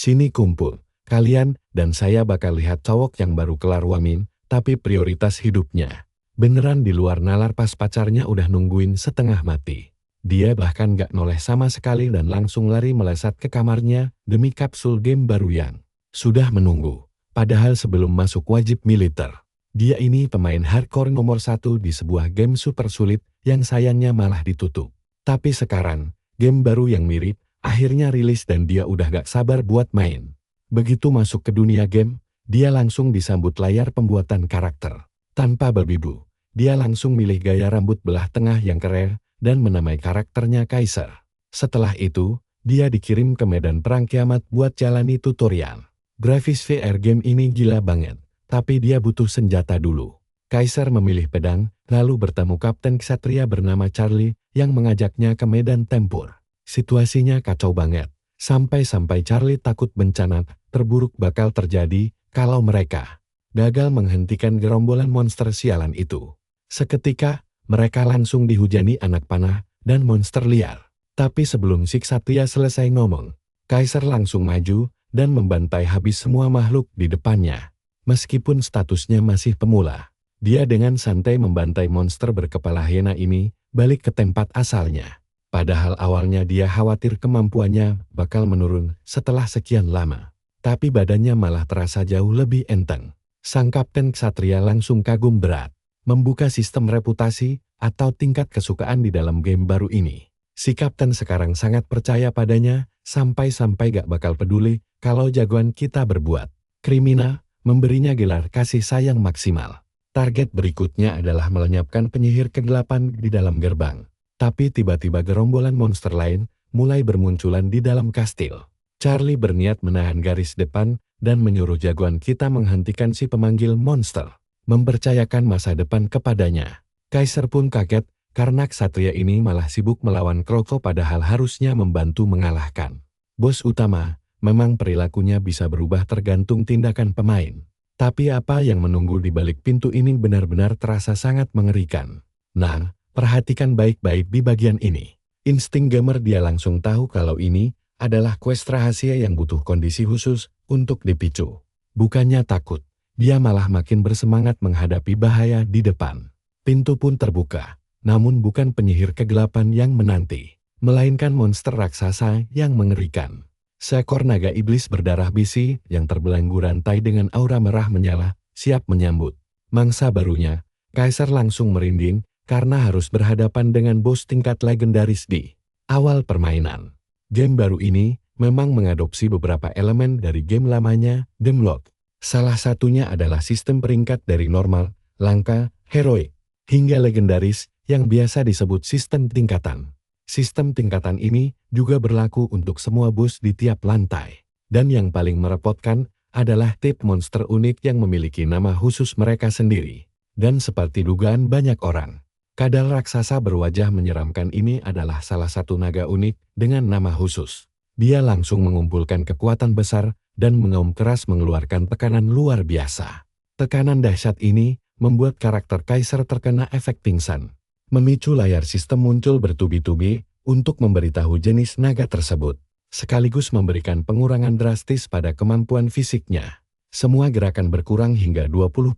Sini kumpul, kalian dan saya bakal lihat cowok yang baru kelar wamin, tapi prioritas hidupnya. Beneran di luar nalar pas pacarnya udah nungguin setengah mati. Dia bahkan gak noleh sama sekali dan langsung lari melesat ke kamarnya demi kapsul game baru yang sudah menunggu. Padahal sebelum masuk wajib militer, dia ini pemain hardcore nomor 1 di sebuah game super sulit yang sayangnya malah ditutup. Tapi sekarang, game baru yang mirip akhirnya rilis dan dia udah gak sabar buat main. Begitu masuk ke dunia game, dia langsung disambut layar pembuatan karakter. Tanpa berbibu, dia langsung milih gaya rambut belah tengah yang keren dan menamai karakternya Kaiser. Setelah itu, dia dikirim ke medan perang kiamat buat jalani tutorial. Grafis VR game ini gila banget, tapi dia butuh senjata dulu. Kaiser memilih pedang, lalu bertemu Kapten Ksatria bernama Charlie yang mengajaknya ke medan tempur. Situasinya kacau banget, sampai-sampai Charlie takut bencana terburuk bakal terjadi kalau mereka gagal menghentikan gerombolan monster sialan itu. Seketika, mereka langsung dihujani anak panah dan monster liar. Tapi sebelum si Ksatria selesai ngomong, Kaiser langsung maju dan membantai habis semua makhluk di depannya. Meskipun statusnya masih pemula, dia dengan santai membantai monster berkepala hiena ini balik ke tempat asalnya. Padahal awalnya dia khawatir kemampuannya bakal menurun setelah sekian lama. Tapi badannya malah terasa jauh lebih enteng. Sang Kapten Ksatria langsung kagum berat. Membuka sistem reputasi atau tingkat kesukaan di dalam game baru ini. Si Kapten sekarang sangat percaya padanya, sampai-sampai gak bakal peduli kalau jagoan kita berbuat kriminal, memberinya gelar kasih sayang maksimal. Target berikutnya adalah melenyapkan penyihir kegelapan di dalam gerbang. Tapi tiba-tiba gerombolan monster lain mulai bermunculan di dalam kastil. Charlie berniat menahan garis depan dan menyuruh jagoan kita menghentikan si pemanggil monster, mempercayakan masa depan kepadanya. Kaiser pun kaget karena Ksatria ini malah sibuk melawan Kroko padahal harusnya membantu mengalahkan bos utama. Memang perilakunya bisa berubah tergantung tindakan pemain. Tapi apa yang menunggu di balik pintu ini benar-benar terasa sangat mengerikan. Nah, perhatikan baik-baik di bagian ini. Insting gamer dia langsung tahu kalau ini adalah quest rahasia yang butuh kondisi khusus untuk dipicu. Bukannya takut, dia malah makin bersemangat menghadapi bahaya di depan. Pintu pun terbuka, namun bukan penyihir kegelapan yang menanti, melainkan monster raksasa yang mengerikan. Seekor naga iblis berdarah bisi yang terbelenggu rantai dengan aura merah menyala, siap menyambut mangsa barunya. Kaiser langsung merinding karena harus berhadapan dengan bos tingkat legendaris di awal permainan. Game baru ini memang mengadopsi beberapa elemen dari game lamanya, Demlock. Salah satunya adalah sistem peringkat dari normal, langka, heroik, hingga legendaris yang biasa disebut sistem tingkatan. Sistem tingkatan ini juga berlaku untuk semua bos di tiap lantai. Dan yang paling merepotkan adalah tipe monster unik yang memiliki nama khusus mereka sendiri. Dan seperti dugaan banyak orang, kadal raksasa berwajah menyeramkan ini adalah salah satu naga unik dengan nama khusus. Dia langsung mengumpulkan kekuatan besar dan mengaum keras mengeluarkan tekanan luar biasa. Tekanan dahsyat ini membuat karakter Kaiser terkena efek pingsan. Memicu layar sistem muncul bertubi-tubi untuk memberitahu jenis naga tersebut, sekaligus memberikan pengurangan drastis pada kemampuan fisiknya. Semua gerakan berkurang hingga 20%.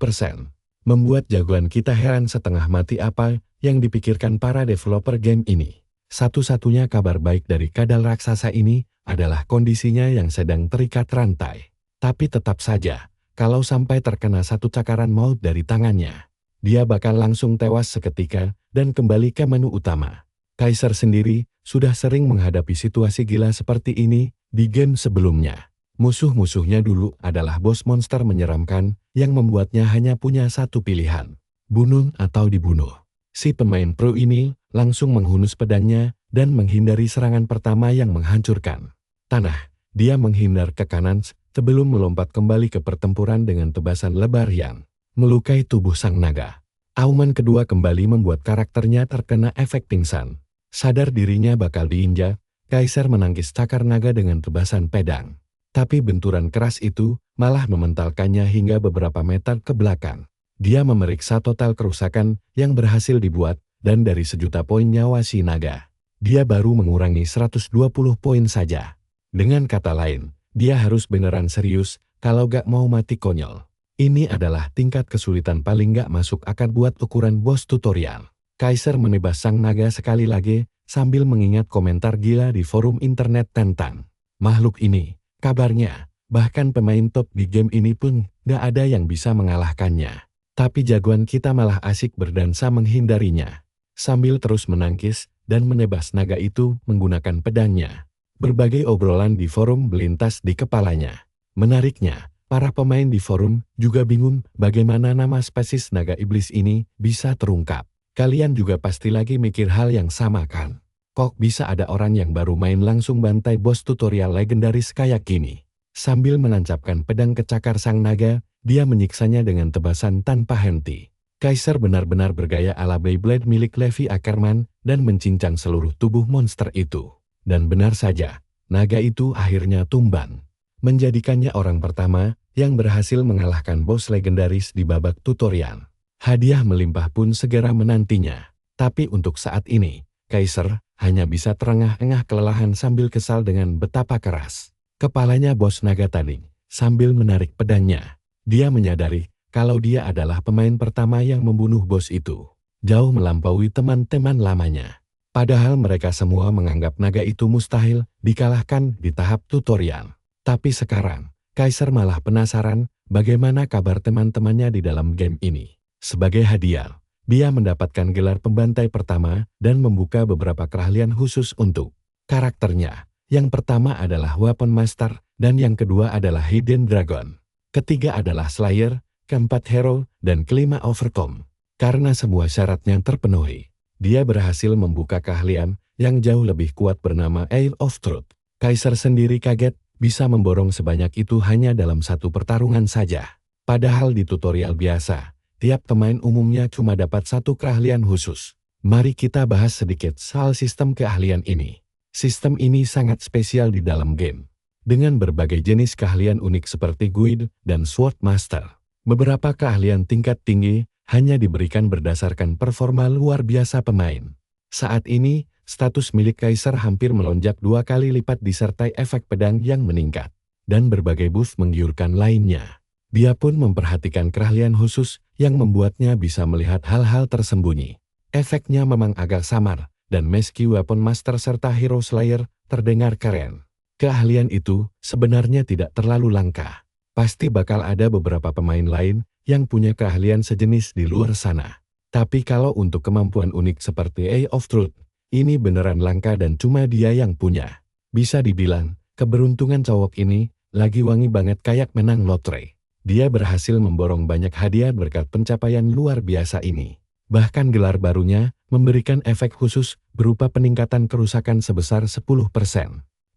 Membuat jagoan kita heran setengah mati apa yang dipikirkan para developer game ini. Satu-satunya kabar baik dari kadal raksasa ini adalah kondisinya yang sedang terikat rantai. Tapi tetap saja, kalau sampai terkena satu cakaran maut dari tangannya, dia bakal langsung tewas seketika dan kembali ke menu utama. Kaiser sendiri sudah sering menghadapi situasi gila seperti ini di game sebelumnya. Musuh-musuhnya dulu adalah bos monster menyeramkan yang membuatnya hanya punya satu pilihan, bunuh atau dibunuh. Si pemain pro ini langsung menghunus pedangnya dan menghindari serangan pertama yang menghancurkan tanah. Dia menghindar ke kanan sebelum melompat kembali ke pertempuran dengan tebasan lebar yang melukai tubuh sang naga. Auman kedua kembali membuat karakternya terkena efek pingsan. Sadar dirinya bakal diinjak, Kaiser menangkis cakar naga dengan tebasan pedang. Tapi benturan keras itu malah mementalkannya hingga beberapa meter ke belakang. Dia memeriksa total kerusakan yang berhasil dibuat, dan dari 1.000.000 poin nyawa si naga, dia baru mengurangi 120 poin saja. Dengan kata lain, Dia harus beneran serius, kalau gak mau mati konyol. Ini adalah tingkat kesulitan paling gak masuk akal buat ukuran bos tutorial. Kaiser menebas sang naga sekali lagi, sambil mengingat komentar gila di forum internet tentang makhluk ini. Kabarnya, bahkan pemain top di game ini pun gak ada yang bisa mengalahkannya. Tapi jagoan kita malah asik berdansa menghindarinya. Sambil terus menangkis dan menebas naga itu menggunakan pedangnya. Berbagai obrolan di forum melintas di kepalanya. Menariknya, para pemain di forum juga bingung bagaimana nama spesies naga iblis ini bisa terungkap. Kalian juga pasti lagi mikir hal yang sama kan? Kok bisa ada orang yang baru main langsung bantai bos tutorial legendaris kayak gini? Sambil menancapkan pedang ke cakar sang naga, dia menyiksanya dengan tebasan tanpa henti. Kaiser benar-benar bergaya ala Beyblade milik Levi Ackerman dan mencincang seluruh tubuh monster itu. Dan benar saja, naga itu akhirnya tumbang. Menjadikannya orang pertama yang berhasil mengalahkan bos legendaris di babak tutorial. Hadiah melimpah pun segera menantinya. Tapi untuk saat ini, Kaiser hanya bisa terengah-engah kelelahan sambil kesal dengan betapa keras kepalanya bos naga tadi. Sambil menarik pedangnya, dia menyadari kalau dia adalah pemain pertama yang membunuh bos itu. Jauh melampaui teman-teman lamanya. Padahal mereka semua menganggap naga itu mustahil dikalahkan di tahap tutorial. Tapi sekarang, Kaiser malah penasaran bagaimana kabar teman-temannya di dalam game ini. Sebagai hadiah, dia mendapatkan gelar pembantai pertama dan membuka beberapa keahlian khusus untuk karakternya. Yang pertama adalah Weapon Master, dan yang kedua adalah Hidden Dragon. Ketiga adalah Slayer, keempat Hero, dan kelima Overcome. Karena semua syaratnya terpenuhi, dia berhasil membuka keahlian yang jauh lebih kuat bernama Ale of Truth. Kaiser sendiri kaget bisa memborong sebanyak itu hanya dalam satu pertarungan saja. Padahal di tutorial biasa, tiap pemain umumnya cuma dapat satu keahlian khusus. Mari kita bahas sedikit soal sistem keahlian ini. Sistem ini sangat spesial di dalam game. Dengan berbagai jenis keahlian unik seperti Guide dan Sword Master. Beberapa keahlian tingkat tinggi hanya diberikan berdasarkan performa luar biasa pemain. Saat ini, status milik Kaiser hampir melonjak 2 kali lipat disertai efek pedang yang meningkat. Dan berbagai buff menggiurkan lainnya. Dia pun memperhatikan keahlian khusus yang membuatnya bisa melihat hal-hal tersembunyi. Efeknya memang agak samar, dan meski Weapon Master serta Hero Slayer terdengar keren. Keahlian itu sebenarnya tidak terlalu langka. Pasti bakal ada beberapa pemain lain yang punya keahlian sejenis di luar sana. Tapi kalau untuk kemampuan unik seperti Eye of Truth, ini beneran langka dan cuma dia yang punya. Bisa dibilang, keberuntungan cowok ini lagi wangi banget kayak menang lotre. Dia berhasil memborong banyak hadiah berkat pencapaian luar biasa ini. Bahkan gelar barunya memberikan efek khusus berupa peningkatan kerusakan sebesar 10%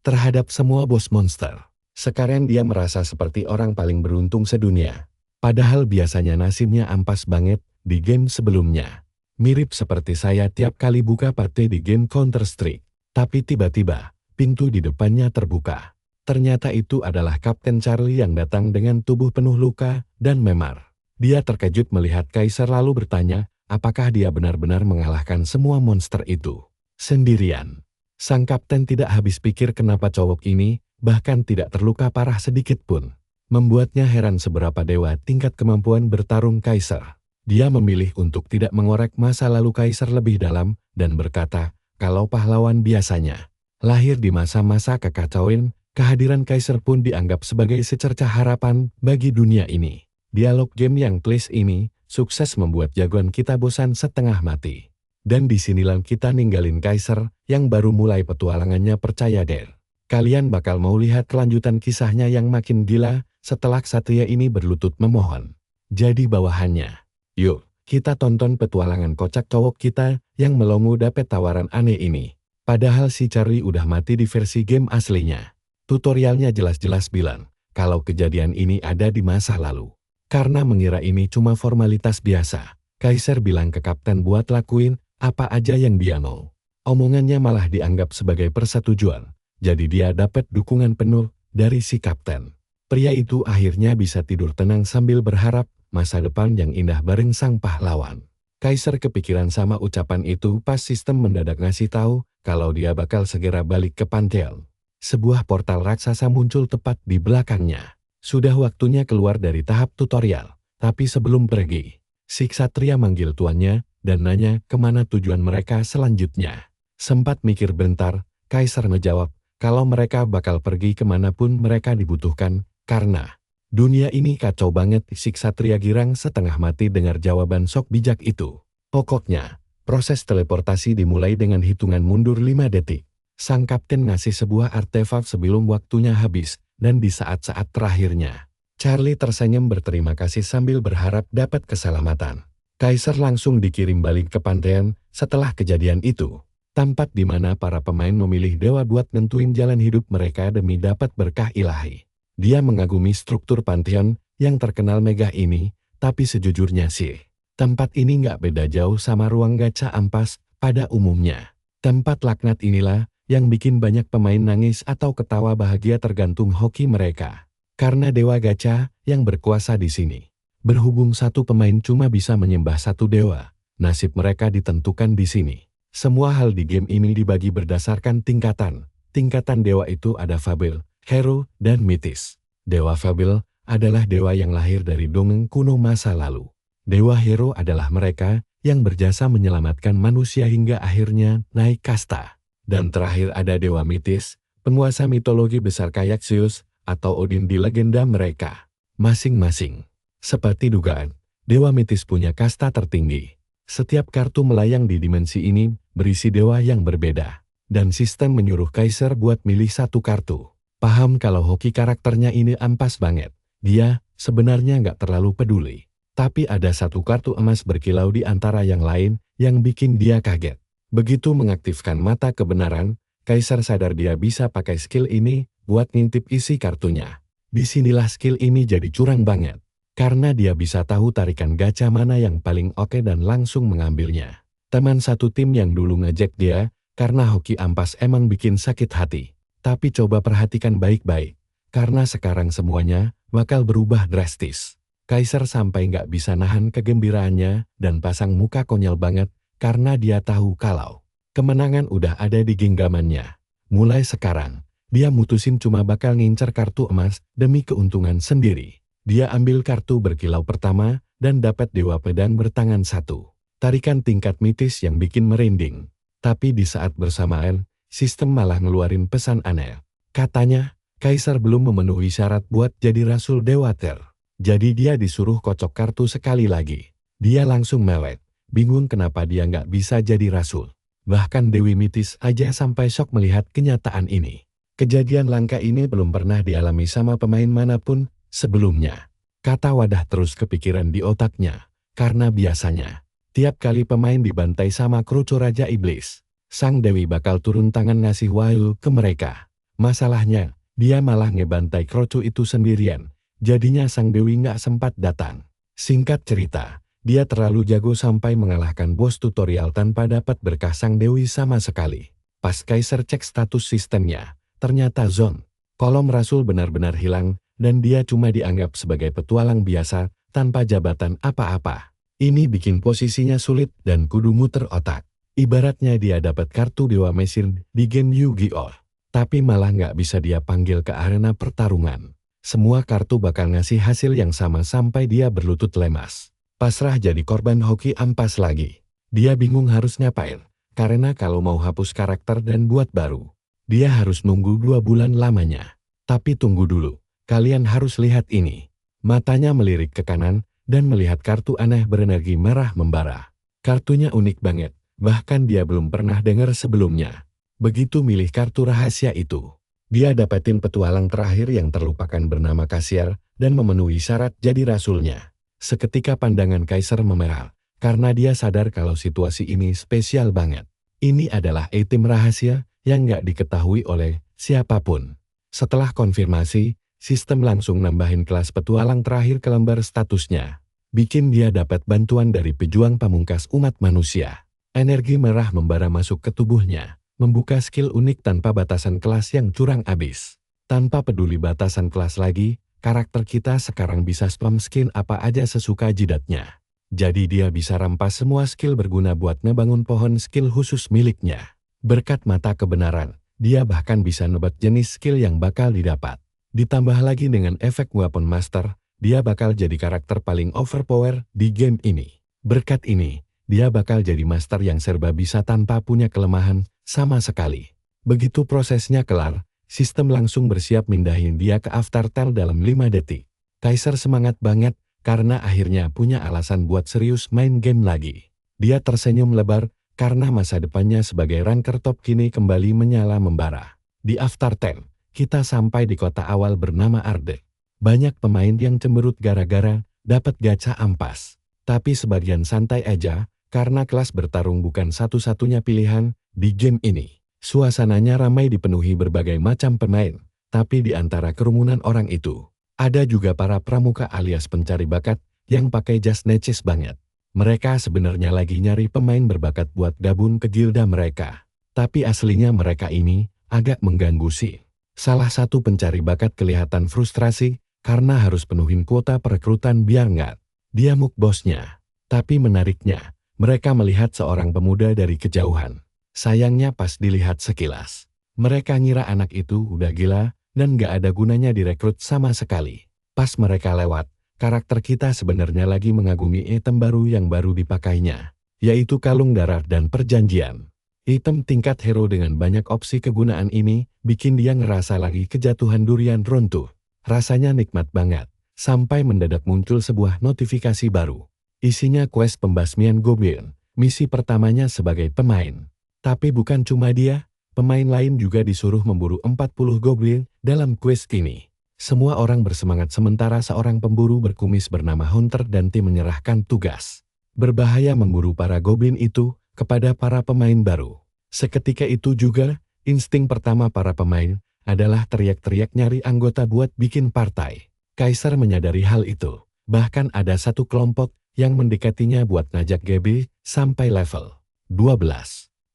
terhadap semua bos monster. Sekarang dia merasa seperti orang paling beruntung sedunia. Padahal biasanya nasibnya ampas banget di game sebelumnya. Mirip seperti saya tiap kali buka party di game Counter-Strike. Tapi tiba-tiba, pintu di depannya terbuka. Ternyata itu adalah Kapten Charlie yang datang dengan tubuh penuh luka dan memar. Dia terkejut melihat Kaiser lalu bertanya, apakah dia benar-benar mengalahkan semua monster itu sendirian. Sang kapten tidak habis pikir kenapa cowok ini bahkan tidak terluka parah sedikit pun. Membuatnya heran seberapa dewa tingkat kemampuan bertarung Kaiser. Dia memilih untuk tidak mengorek masa lalu Kaiser lebih dalam dan berkata, kalau pahlawan biasanya lahir di masa-masa kekacauan, kehadiran Kaiser pun dianggap sebagai secercah harapan bagi dunia ini. Dialog game yang klise ini sukses membuat jagoan kita bosan setengah mati. Dan disinilah kita ninggalin Kaiser yang baru mulai petualangannya. Percaya deh, kalian bakal mau lihat kelanjutan kisahnya yang makin gila setelah Ksatria ini berlutut memohon. Jadi bawahannya, yuk kita tonton petualangan kocak cowok kita yang melongo dapet tawaran aneh ini. Padahal si Charlie udah mati di versi game aslinya. Tutorialnya jelas-jelas bilang kalau kejadian ini ada di masa lalu. Karena mengira ini cuma formalitas biasa, Kaiser bilang ke kapten buat lakuin apa aja yang dia mau. Omongannya malah dianggap sebagai persetujuan, jadi dia dapat dukungan penuh dari si kapten. Pria itu akhirnya bisa tidur tenang sambil berharap masa depan yang indah bareng sang pahlawan. Kaiser kepikiran sama ucapan itu pas sistem mendadak ngasih tahu kalau dia bakal segera balik ke Pantheon. Sebuah portal raksasa muncul tepat di belakangnya. Sudah waktunya keluar dari tahap tutorial. Tapi sebelum pergi, si ksatria manggil tuannya dan nanya kemana tujuan mereka selanjutnya. Sempat mikir bentar, Kaisar ngejawab kalau mereka bakal pergi kemanapun mereka dibutuhkan, karena dunia ini kacau banget. Si ksatria girang setengah mati dengar jawaban sok bijak itu. Pokoknya, proses teleportasi dimulai dengan hitungan mundur 5 detik. Sang kapten ngasih sebuah artefak sebelum waktunya habis, dan di saat-saat terakhirnya, Charlie tersenyum berterima kasih sambil berharap dapat keselamatan. Kaisar langsung dikirim balik ke Pantheon setelah kejadian itu. Tempat di mana para pemain memilih dewa buat nentuin jalan hidup mereka demi dapat berkah ilahi. Dia mengagumi struktur Pantheon yang terkenal megah ini, tapi sejujurnya sih, tempat ini nggak beda jauh sama ruang gacha ampas pada umumnya. Tempat laknat inilah yang bikin banyak pemain nangis atau ketawa bahagia tergantung hoki mereka. Karena dewa gacha yang berkuasa di sini. Berhubung satu pemain cuma bisa menyembah satu dewa, nasib mereka ditentukan di sini. Semua hal di game ini dibagi berdasarkan tingkatan. Tingkatan dewa itu ada fabel, hero, dan mitis. Dewa fabel adalah dewa yang lahir dari dongeng kuno masa lalu. Dewa hero adalah mereka yang berjasa menyelamatkan manusia hingga akhirnya naik kasta. Dan terakhir ada dewa mitis, penguasa mitologi besar kayak Zeus atau Odin di legenda mereka. Masing-masing. Seperti dugaan, dewa mitis punya kasta tertinggi. Setiap kartu melayang di dimensi ini berisi dewa yang berbeda. Dan sistem menyuruh Kaisar buat milih satu kartu. Paham kalau hoki karakternya ini ampas banget. Dia sebenarnya nggak terlalu peduli. Tapi ada satu kartu emas berkilau di antara yang lain yang bikin dia kaget. Begitu mengaktifkan mata kebenaran, Kaisar sadar dia bisa pakai skill ini buat ngintip isi kartunya. Disinilah skill ini jadi curang banget. Karena dia bisa tahu tarikan gacha mana yang paling oke dan langsung mengambilnya. Teman satu tim yang dulu ngejek dia, karena hoki ampas emang bikin sakit hati. Tapi coba perhatikan baik-baik, karena sekarang semuanya bakal berubah drastis. Kaisar sampai nggak bisa nahan kegembiraannya dan pasang muka konyol banget, karena dia tahu kalau kemenangan udah ada di genggamannya. Mulai sekarang, dia mutusin cuma bakal ngincer kartu emas demi keuntungan sendiri. Dia ambil kartu berkilau pertama dan dapat dewa pedang bertangan satu. Tarikan tingkat mitis yang bikin merinding. Tapi di saat bersamaan, sistem malah ngeluarin pesan aneh. Katanya, Kaisar belum memenuhi syarat buat jadi Rasul Dewater. Jadi dia disuruh kocok kartu sekali lagi. Dia langsung mewek, bingung kenapa dia nggak bisa jadi Rasul. Bahkan Dewi Mitis aja sampai shock melihat kenyataan ini. Kejadian langka ini belum pernah dialami sama pemain manapun sebelumnya. Kata wadah terus kepikiran di otaknya, karena biasanya, tiap kali pemain dibantai sama Kroco Raja Iblis, Sang Dewi bakal turun tangan ngasih wahyu ke mereka. Masalahnya, dia malah ngebantai Kroco itu sendirian, jadinya Sang Dewi nggak sempat datang. Singkat cerita, dia terlalu jago sampai mengalahkan bos tutorial tanpa dapat berkah Sang Dewi sama sekali. Pas Kaisar cek status sistemnya, ternyata zone kolom Rasul benar-benar hilang, dan dia cuma dianggap sebagai petualang biasa tanpa jabatan apa-apa. Ini bikin posisinya sulit dan kudu muter otak. Ibaratnya dia dapat kartu Dewa Mesin di game Yu-Gi-Oh! Tapi malah nggak bisa dia panggil ke arena pertarungan. Semua kartu bakal ngasih hasil yang sama sampai dia berlutut lemas. Pasrah jadi korban hoki ampas lagi. Dia bingung harus ngapain, karena kalau mau hapus karakter dan buat baru, dia harus nunggu 2 bulan lamanya. Tapi tunggu dulu. Kalian harus lihat ini. Matanya melirik ke kanan dan melihat kartu aneh berenergi merah membara. Kartunya unik banget, bahkan dia belum pernah dengar sebelumnya. Begitu milih kartu rahasia itu, dia dapetin petualang terakhir yang terlupakan bernama Kasiar dan memenuhi syarat jadi rasulnya. Seketika pandangan Kaisar memerah, karena dia sadar kalau situasi ini spesial banget. Ini adalah item rahasia yang nggak diketahui oleh siapapun. Setelah konfirmasi, sistem langsung nambahin kelas petualang terakhir ke lembar statusnya. Bikin dia dapat bantuan dari pejuang pamungkas umat manusia. Energi merah membara masuk ke tubuhnya, membuka skill unik tanpa batasan kelas yang curang abis. Tanpa peduli batasan kelas lagi, karakter kita sekarang bisa spam skin apa aja sesuka jidatnya. Jadi dia bisa rampas semua skill berguna buat ngebangun pohon skill khusus miliknya. Berkat mata kebenaran, Dia bahkan bisa nebak jenis skill yang bakal didapat. Ditambah lagi dengan efek Weapon Master, dia bakal jadi karakter paling overpower di game ini. Berkat ini, dia bakal jadi master yang serba bisa tanpa punya kelemahan sama sekali. Begitu prosesnya kelar, sistem langsung bersiap mindahin dia ke Aftertale dalam 5 detik. Kaiser semangat banget karena akhirnya punya alasan buat serius main game lagi. Dia tersenyum lebar karena masa depannya sebagai ranker top kini kembali menyala membara. Di Aftertale, kita sampai di kota awal bernama Arde. Banyak pemain yang cemberut gara-gara dapat gacha ampas. Tapi sebagian santai aja karena kelas bertarung bukan satu-satunya pilihan di game ini. Suasananya ramai dipenuhi berbagai macam pemain. Tapi di antara kerumunan orang itu, ada juga para pramuka alias pencari bakat yang pakai jas necis banget. Mereka sebenarnya lagi nyari pemain berbakat buat gabung ke gilda mereka. Tapi aslinya mereka ini agak mengganggu sih. Salah satu pencari bakat kelihatan frustrasi karena harus penuhin kuota perekrutan biar nggak diamuk bosnya. Tapi menariknya, mereka melihat seorang pemuda dari kejauhan. Sayangnya pas dilihat sekilas, mereka ngira anak itu udah gila dan nggak ada gunanya direkrut sama sekali. Pas mereka lewat, karakter kita sebenarnya lagi mengagumi item baru yang baru dipakainya, yaitu kalung darah dan perjanjian. Item tingkat hero dengan banyak opsi kegunaan ini bikin dia ngerasa lagi kejatuhan durian runtuh. Rasanya nikmat banget, sampai mendadak muncul sebuah notifikasi baru. Isinya quest pembasmian goblin, misi pertamanya sebagai pemain. Tapi bukan cuma dia, pemain lain juga disuruh memburu 40 goblin dalam quest ini. Semua orang bersemangat sementara seorang pemburu berkumis bernama Hunter dan tim menyerahkan tugas berbahaya memburu para goblin itu kepada para pemain baru. Seketika itu juga, insting pertama para pemain adalah teriak-teriak nyari anggota buat bikin partai. Kaiser menyadari hal itu. Bahkan ada satu kelompok yang mendekatinya buat ngajak GB sampai level 12.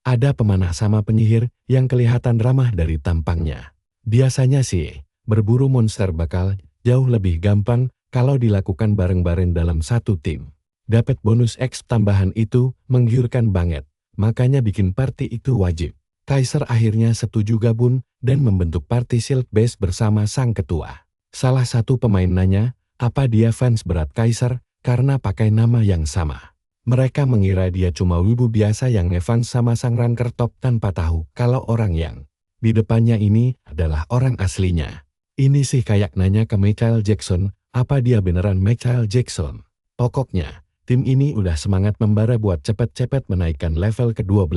Ada pemanah sama penyihir yang kelihatan ramah dari tampangnya. Biasanya sih, berburu monster bakal jauh lebih gampang kalau dilakukan bareng-bareng dalam satu tim. Dapat bonus X tambahan itu menggiurkan banget, makanya bikin party itu wajib. Kaiser akhirnya setuju gabung dan membentuk party Shield Base bersama sang ketua. Salah satu pemain nanya, apa dia fans berat Kaiser karena pakai nama yang sama. Mereka mengira dia cuma wibu biasa yang ngefans sama sang ranker top tanpa tahu kalau orang yang di depannya ini adalah orang aslinya. Ini sih kayak nanya ke Michael Jackson, apa dia beneran Michael Jackson? Pokoknya, tim ini udah semangat membara buat cepet-cepet menaikkan level ke-12.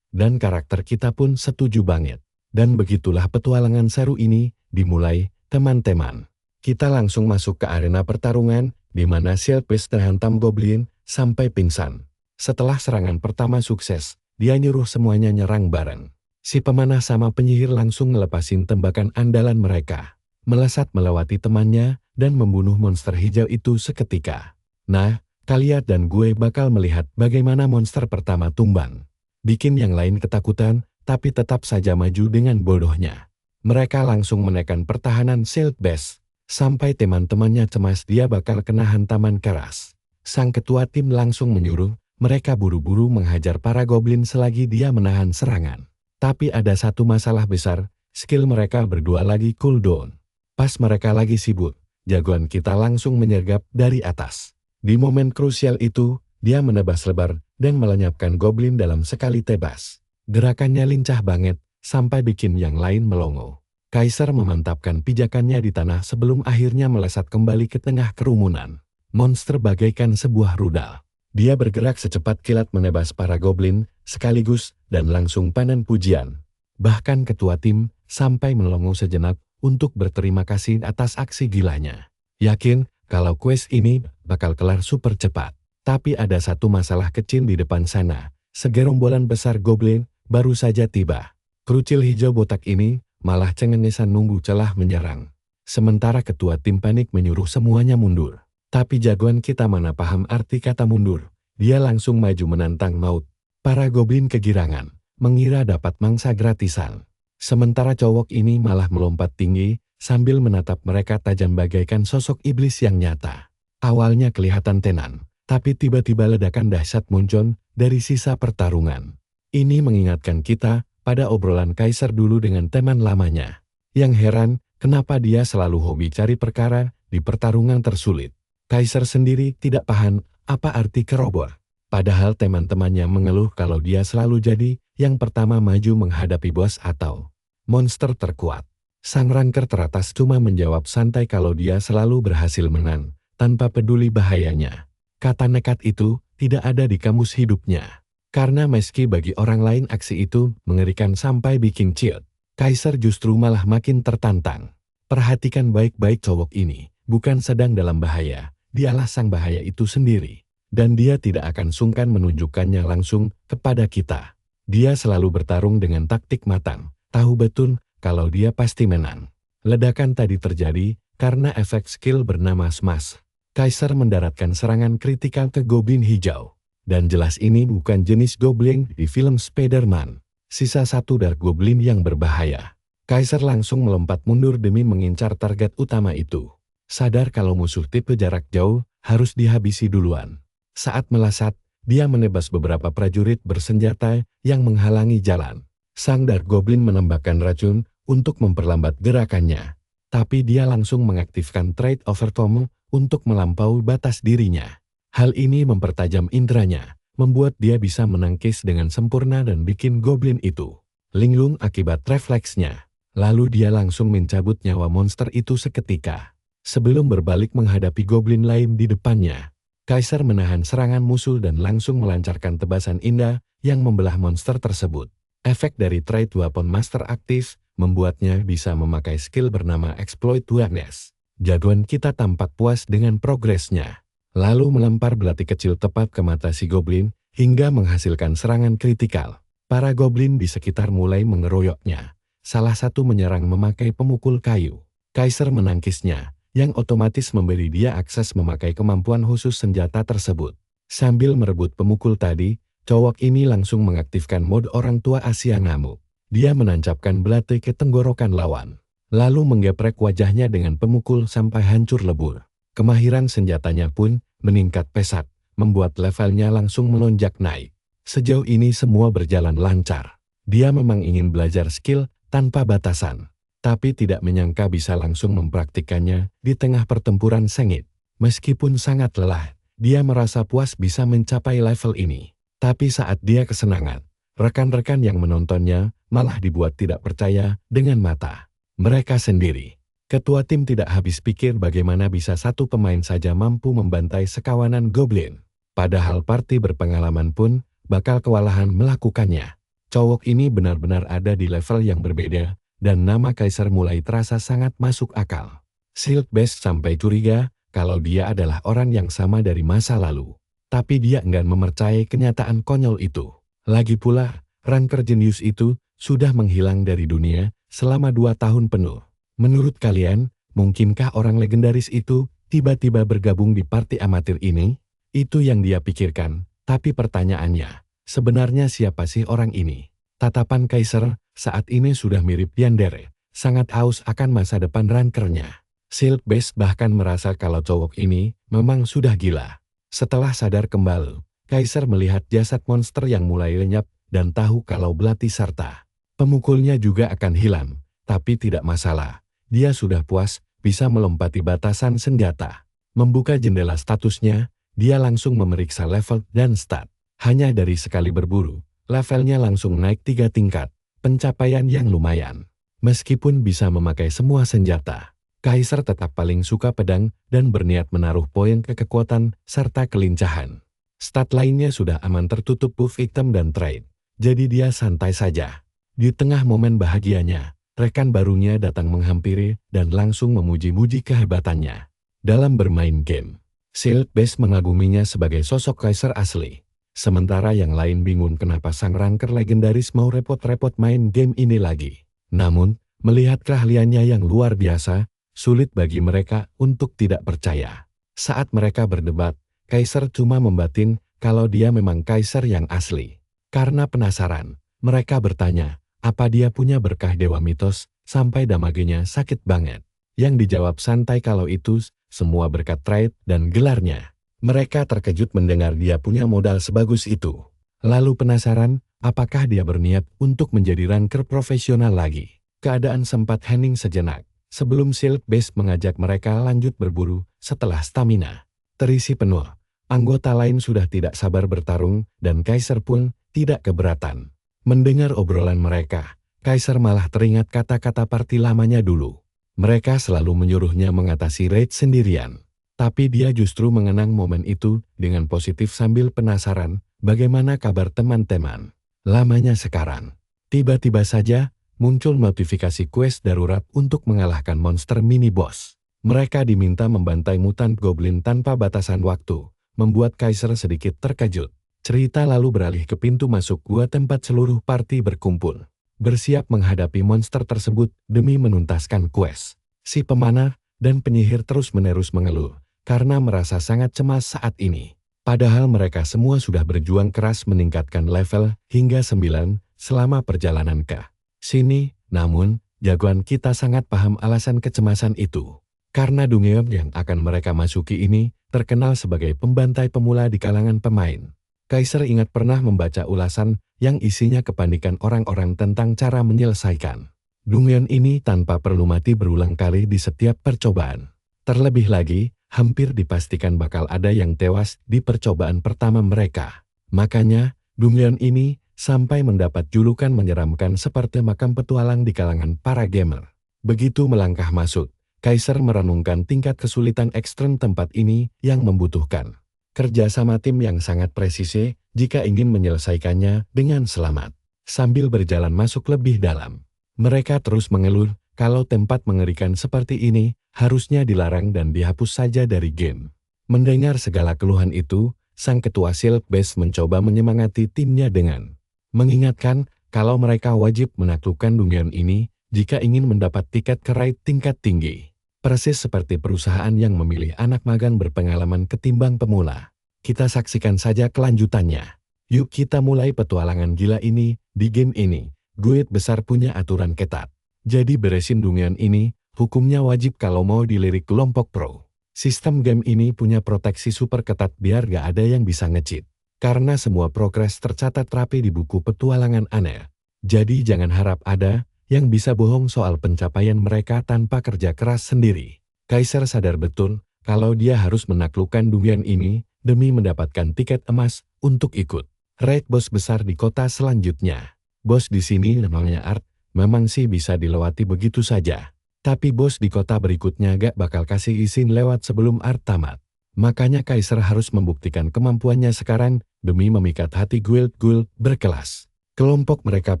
Dan karakter kita pun setuju banget. Dan begitulah petualangan seru ini dimulai, teman-teman. Kita langsung masuk ke arena pertarungan, di mana Shield Base terhantam goblin sampai pingsan. Setelah serangan pertama sukses, dia nyuruh semuanya nyerang bareng. Si pemanah sama penyihir langsung ngelepasin tembakan andalan mereka, melesat melewati temannya, dan membunuh monster hijau itu seketika. Nah, kalian dan gue bakal melihat bagaimana monster pertama tumbang. Bikin yang lain ketakutan, tapi tetap saja maju dengan bodohnya. Mereka langsung menekan pertahanan Shield Base, sampai teman-temannya cemas dia bakal kena hantaman keras. Sang ketua tim langsung menyuruh mereka buru-buru menghajar para goblin selagi dia menahan serangan. Tapi ada satu masalah besar, skill mereka berdua lagi cooldown. Pas mereka lagi sibuk, jagoan kita langsung menyergap dari atas. Di momen krusial itu, dia menebas lebar dan melenyapkan goblin dalam sekali tebas. Gerakannya lincah banget, sampai bikin yang lain melongo. Kaiser memantapkan pijakannya di tanah sebelum akhirnya melesat kembali ke tengah kerumunan. Monster bagaikan sebuah rudal. Dia bergerak secepat kilat menebas para goblin, sekaligus dan langsung panen pujian. Bahkan ketua tim sampai melongo sejenak untuk berterima kasih atas aksi gilanya. Yakin kalau quest ini bakal kelar super cepat. Tapi ada satu masalah kecil di depan sana. Segerombolan besar goblin baru saja tiba. Kerucil hijau botak ini malah cengengesan nunggu celah menyerang. Sementara ketua tim panik menyuruh semuanya mundur. Tapi jagoan kita mana paham arti kata mundur. Dia langsung maju menantang maut. Para goblin kegirangan, mengira dapat mangsa gratisan. Sementara cowok ini malah melompat tinggi, sambil menatap mereka tajam bagaikan sosok iblis yang nyata. Awalnya kelihatan tenan, tapi tiba-tiba ledakan dahsyat muncul dari sisa pertarungan. Ini mengingatkan kita pada obrolan Kaiser dulu dengan teman lamanya. Yang heran, kenapa dia selalu hobi cari perkara di pertarungan tersulit. Kaiser sendiri tidak paham apa arti kerobor. Padahal teman-temannya mengeluh kalau dia selalu jadi yang pertama maju menghadapi bos atau monster terkuat. Sang ranker teratas cuma menjawab santai kalau dia selalu berhasil menang, tanpa peduli bahayanya. Kata nekat itu tidak ada di kamus hidupnya. Karena meski bagi orang lain aksi itu mengerikan sampai bikin ciut, Kaiser justru malah makin tertantang. Perhatikan baik-baik cowok ini, bukan sedang dalam bahaya, dialah sang bahaya itu sendiri. Dan dia tidak akan sungkan menunjukkannya langsung kepada kita. Dia selalu bertarung dengan taktik matang, tahu betul kalau dia pasti menang. Ledakan tadi terjadi karena efek skill bernama Smash. Kaiser mendaratkan serangan kritikal ke Goblin Hijau. Dan jelas ini bukan jenis Goblin di film Spider-Man. Sisa satu Dark Goblin yang berbahaya. Kaiser langsung melompat mundur demi mengincar target utama itu. Sadar kalau musuh tipe jarak jauh harus dihabisi duluan. Saat melesat, dia menebas beberapa prajurit bersenjata yang menghalangi jalan. Sang Dark Goblin menembakkan racun untuk memperlambat gerakannya. Tapi dia langsung mengaktifkan Trade Overcome untuk melampaui batas dirinya. Hal ini mempertajam inderanya, membuat dia bisa menangkis dengan sempurna dan bikin Goblin itu linglung akibat refleksnya. Lalu dia langsung mencabut nyawa monster itu seketika. Sebelum berbalik menghadapi Goblin lain di depannya, Kaiser menahan serangan musuh dan langsung melancarkan tebasan indah yang membelah monster tersebut. Efek dari Trade Weapon Master aktif, membuatnya bisa memakai skill bernama Exploit Weakness. Jagoan kita tampak puas dengan progresnya. Lalu melempar belati kecil tepat ke mata si Goblin, hingga menghasilkan serangan kritikal. Para Goblin di sekitar mulai mengeroyoknya. Salah satu menyerang memakai pemukul kayu. Kaiser menangkisnya, yang otomatis memberi dia akses memakai kemampuan khusus senjata tersebut. Sambil merebut pemukul tadi, cowok ini langsung mengaktifkan mode orang tua Asia ngamuk. Dia menancapkan belati ke tenggorokan lawan, lalu menggeprek wajahnya dengan pemukul sampai hancur lebur. Kemahiran senjatanya pun meningkat pesat, membuat levelnya langsung melonjak naik. Sejauh ini semua berjalan lancar. Dia memang ingin belajar skill tanpa batasan, tapi tidak menyangka bisa langsung mempraktikkannya di tengah pertempuran sengit. Meskipun sangat lelah, dia merasa puas bisa mencapai level ini. Tapi saat dia kesenangan, rekan-rekan yang menontonnya malah dibuat tidak percaya dengan mata mereka sendiri. Ketua tim tidak habis pikir bagaimana bisa satu pemain saja mampu membantai sekawanan Goblin. Padahal party berpengalaman pun bakal kewalahan melakukannya. Cowok ini benar-benar ada di level yang berbeda. Dan nama Kaiser mulai terasa sangat masuk akal. Silk Beast sampai curiga kalau dia adalah orang yang sama dari masa lalu. Tapi dia enggan mempercayai kenyataan konyol itu. Lagi pula, ranker jenius itu sudah menghilang dari dunia selama 2 tahun penuh. Menurut kalian, mungkinkah orang legendaris itu tiba-tiba bergabung di party amatir ini? Itu yang dia pikirkan. Tapi pertanyaannya, sebenarnya siapa sih orang ini? Tatapan Kaiser saat ini sudah mirip Yandere, sangat haus akan masa depan rankernya. Silk Beast bahkan merasa kalau cowok ini memang sudah gila. Setelah sadar kembali, Kaiser melihat jasad monster yang mulai lenyap dan tahu kalau belati serta pemukulnya juga akan hilang. Tapi tidak masalah, dia sudah puas bisa melompati batasan senjata. Membuka jendela statusnya, dia langsung memeriksa level dan stat. Hanya dari sekali berburu, levelnya langsung naik 3 tingkat. Pencapaian yang lumayan. Meskipun bisa memakai semua senjata, Kaiser tetap paling suka pedang dan berniat menaruh poin ke kekuatan serta kelincahan. Stat lainnya sudah aman tertutup buff item dan trade, jadi dia santai saja. Di tengah momen bahagianya, rekan barunya datang menghampiri dan langsung memuji-muji kehebatannya dalam bermain game. Silk Beast mengaguminya sebagai sosok Kaiser asli. Sementara yang lain bingung kenapa sang ranker legendaris mau repot-repot main game ini lagi. Namun, melihat keahliannya yang luar biasa, sulit bagi mereka untuk tidak percaya. Saat mereka berdebat, Kaiser cuma membatin kalau dia memang Kaiser yang asli. Karena penasaran, mereka bertanya, apa dia punya berkah dewa mitos sampai damagenya sakit banget. Yang dijawab santai kalau itu semua berkat trade dan gelarnya. Mereka terkejut mendengar dia punya modal sebagus itu. Lalu penasaran, apakah dia berniat untuk menjadi ranker profesional lagi. Keadaan sempat hening sejenak, sebelum Silk Beast mengajak mereka lanjut berburu setelah stamina terisi penuh. Anggota lain sudah tidak sabar bertarung, dan Kaiser pun tidak keberatan. Mendengar obrolan mereka, Kaiser malah teringat kata-kata party lamanya dulu. Mereka selalu menyuruhnya mengatasi raid sendirian. Tapi dia justru mengenang momen itu dengan positif sambil penasaran bagaimana kabar teman-teman lamanya sekarang. Tiba-tiba saja muncul notifikasi quest darurat untuk mengalahkan monster mini boss. Mereka diminta membantai mutant goblin tanpa batasan waktu, membuat Kaiser sedikit terkejut. Cerita lalu beralih ke pintu masuk gua tempat seluruh party berkumpul, bersiap menghadapi monster tersebut demi menuntaskan quest. Si pemanah dan penyihir terus-menerus mengeluh karena merasa sangat cemas saat ini. Padahal mereka semua sudah berjuang keras meningkatkan level hingga 9 selama perjalanan ke sini. Namun, jagoan kita sangat paham alasan kecemasan itu. Karena dunia yang akan mereka masuki ini terkenal sebagai pembantai pemula di kalangan pemain. Kaiser ingat pernah membaca ulasan yang isinya kepanikan orang-orang tentang cara menyelesaikan dunia ini tanpa perlu mati berulang kali di setiap percobaan. Terlebih lagi, hampir dipastikan bakal ada yang tewas di percobaan pertama mereka. Makanya, dunia ini sampai mendapat julukan menyeramkan seperti makam petualang di kalangan para gamer. Begitu melangkah masuk, Kaiser merenungkan tingkat kesulitan ekstrem tempat ini yang membutuhkan kerja sama tim yang sangat presisi jika ingin menyelesaikannya dengan selamat. Sambil berjalan masuk lebih dalam, mereka terus mengeluh kalau tempat mengerikan seperti ini harusnya dilarang dan dihapus saja dari game. Mendengar segala keluhan itu, sang ketua Silk Beast mencoba menyemangati timnya dengan mengingatkan kalau mereka wajib menaklukkan dunia ini jika ingin mendapat tiket ke raid tingkat tinggi. Persis seperti perusahaan yang memilih anak magang berpengalaman ketimbang pemula. Kita saksikan saja kelanjutannya. Yuk kita mulai petualangan gila ini di game ini. Guild besar punya aturan ketat. Jadi beresin dunia ini, hukumnya wajib kalau mau dilirik kelompok pro. Sistem game ini punya proteksi super ketat biar gak ada yang bisa nge-cheat. Karena semua progres tercatat rapi di buku petualangan aneh. Jadi jangan harap ada yang bisa bohong soal pencapaian mereka tanpa kerja keras sendiri. Kaiser sadar betul kalau dia harus menaklukkan dunia ini demi mendapatkan tiket emas untuk ikut raid bos besar di kota selanjutnya. Bos di sini namanya Art, memang sih bisa dilewati begitu saja. Tapi bos di kota berikutnya gak bakal kasih izin lewat sebelum Art tamat. Makanya Kaiser harus membuktikan kemampuannya sekarang demi memikat hati guild-guild berkelas. Kelompok mereka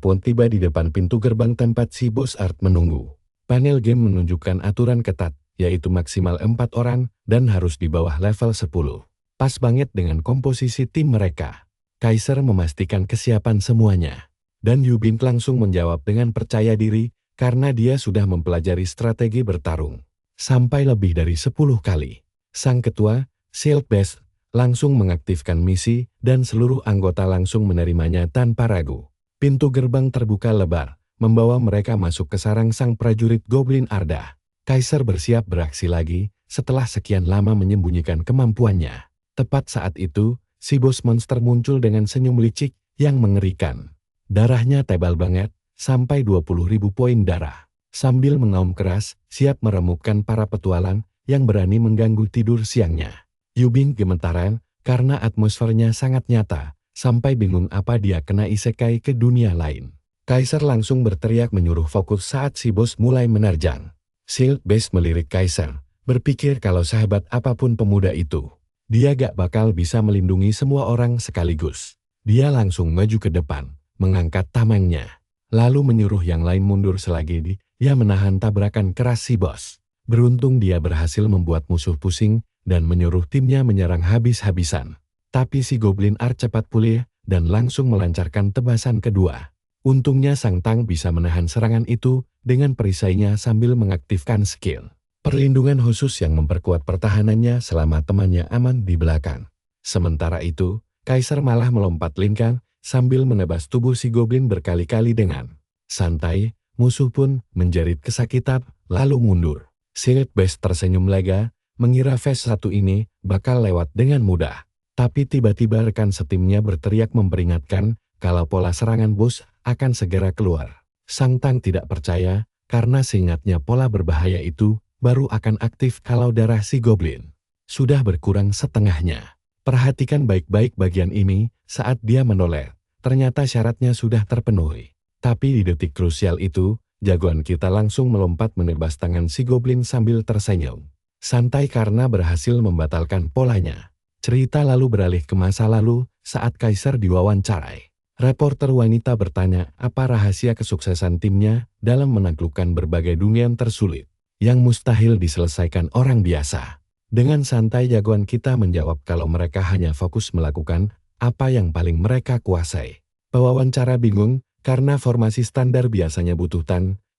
pun tiba di depan pintu gerbang tempat si bos Art menunggu. Panel game menunjukkan aturan ketat, yaitu maksimal 4 orang dan harus di bawah level 10. Pas banget dengan komposisi tim mereka. Kaiser memastikan kesiapan semuanya. Dan Yubin langsung menjawab dengan percaya diri karena dia sudah mempelajari strategi bertarung. Sampai lebih dari 10 kali. Sang ketua, Silk Beast, langsung mengaktifkan misi dan seluruh anggota langsung menerimanya tanpa ragu. Pintu gerbang terbuka lebar, membawa mereka masuk ke sarang sang prajurit Goblin Arda. Kaiser bersiap beraksi lagi setelah sekian lama menyembunyikan kemampuannya. Tepat saat itu, si bos monster muncul dengan senyum licik yang mengerikan. Darahnya tebal banget, sampai 20.000 poin darah. Sambil mengaum keras, siap meremukkan para petualang yang berani mengganggu tidur siangnya. Yubin gemetaran karena atmosfernya sangat nyata, sampai bingung apa dia kena isekai ke dunia lain. Kaiser langsung berteriak menyuruh fokus saat si bos mulai menerjang. Silk Beast melirik Kaiser, berpikir kalau sehebat apapun pemuda itu, dia gak bakal bisa melindungi semua orang sekaligus. Dia langsung maju ke depan, mengangkat tamengnya, lalu menyuruh yang lain mundur selagi dia menahan tabrakan keras si bos. Beruntung dia berhasil membuat musuh pusing dan menyuruh timnya menyerang habis-habisan. Tapi si Goblin Art cepat pulih dan langsung melancarkan tebasan kedua. Untungnya Sang Tang bisa menahan serangan itu dengan perisainya sambil mengaktifkan skill perlindungan khusus yang memperkuat pertahanannya selama temannya aman di belakang. Sementara itu, Kaiser malah melompat lingkar sambil menebas tubuh si Goblin berkali-kali dengan santai. Musuh pun menjerit kesakitan lalu mundur. Silk Beast tersenyum lega, mengira phase 1 ini bakal lewat dengan mudah. Tapi tiba-tiba rekan setimnya berteriak memperingatkan kalau pola serangan bos akan segera keluar. Sang Tang tidak percaya karena seingatnya pola berbahaya itu baru akan aktif kalau darah si goblin sudah berkurang setengahnya. Perhatikan baik-baik bagian ini saat dia menoleh. Ternyata syaratnya sudah terpenuhi. Tapi di detik krusial itu, jagoan kita langsung melompat menebas tangan si goblin sambil tersenyum. Santai karena berhasil membatalkan polanya. Cerita lalu beralih ke masa lalu saat Kaiser diwawancarai. Reporter wanita bertanya apa rahasia kesuksesan timnya dalam menaklukkan berbagai dunia tersulit yang mustahil diselesaikan orang biasa. Dengan santai jagoan kita menjawab kalau mereka hanya fokus melakukan apa yang paling mereka kuasai. Pewawancara bingung karena formasi standar biasanya butuh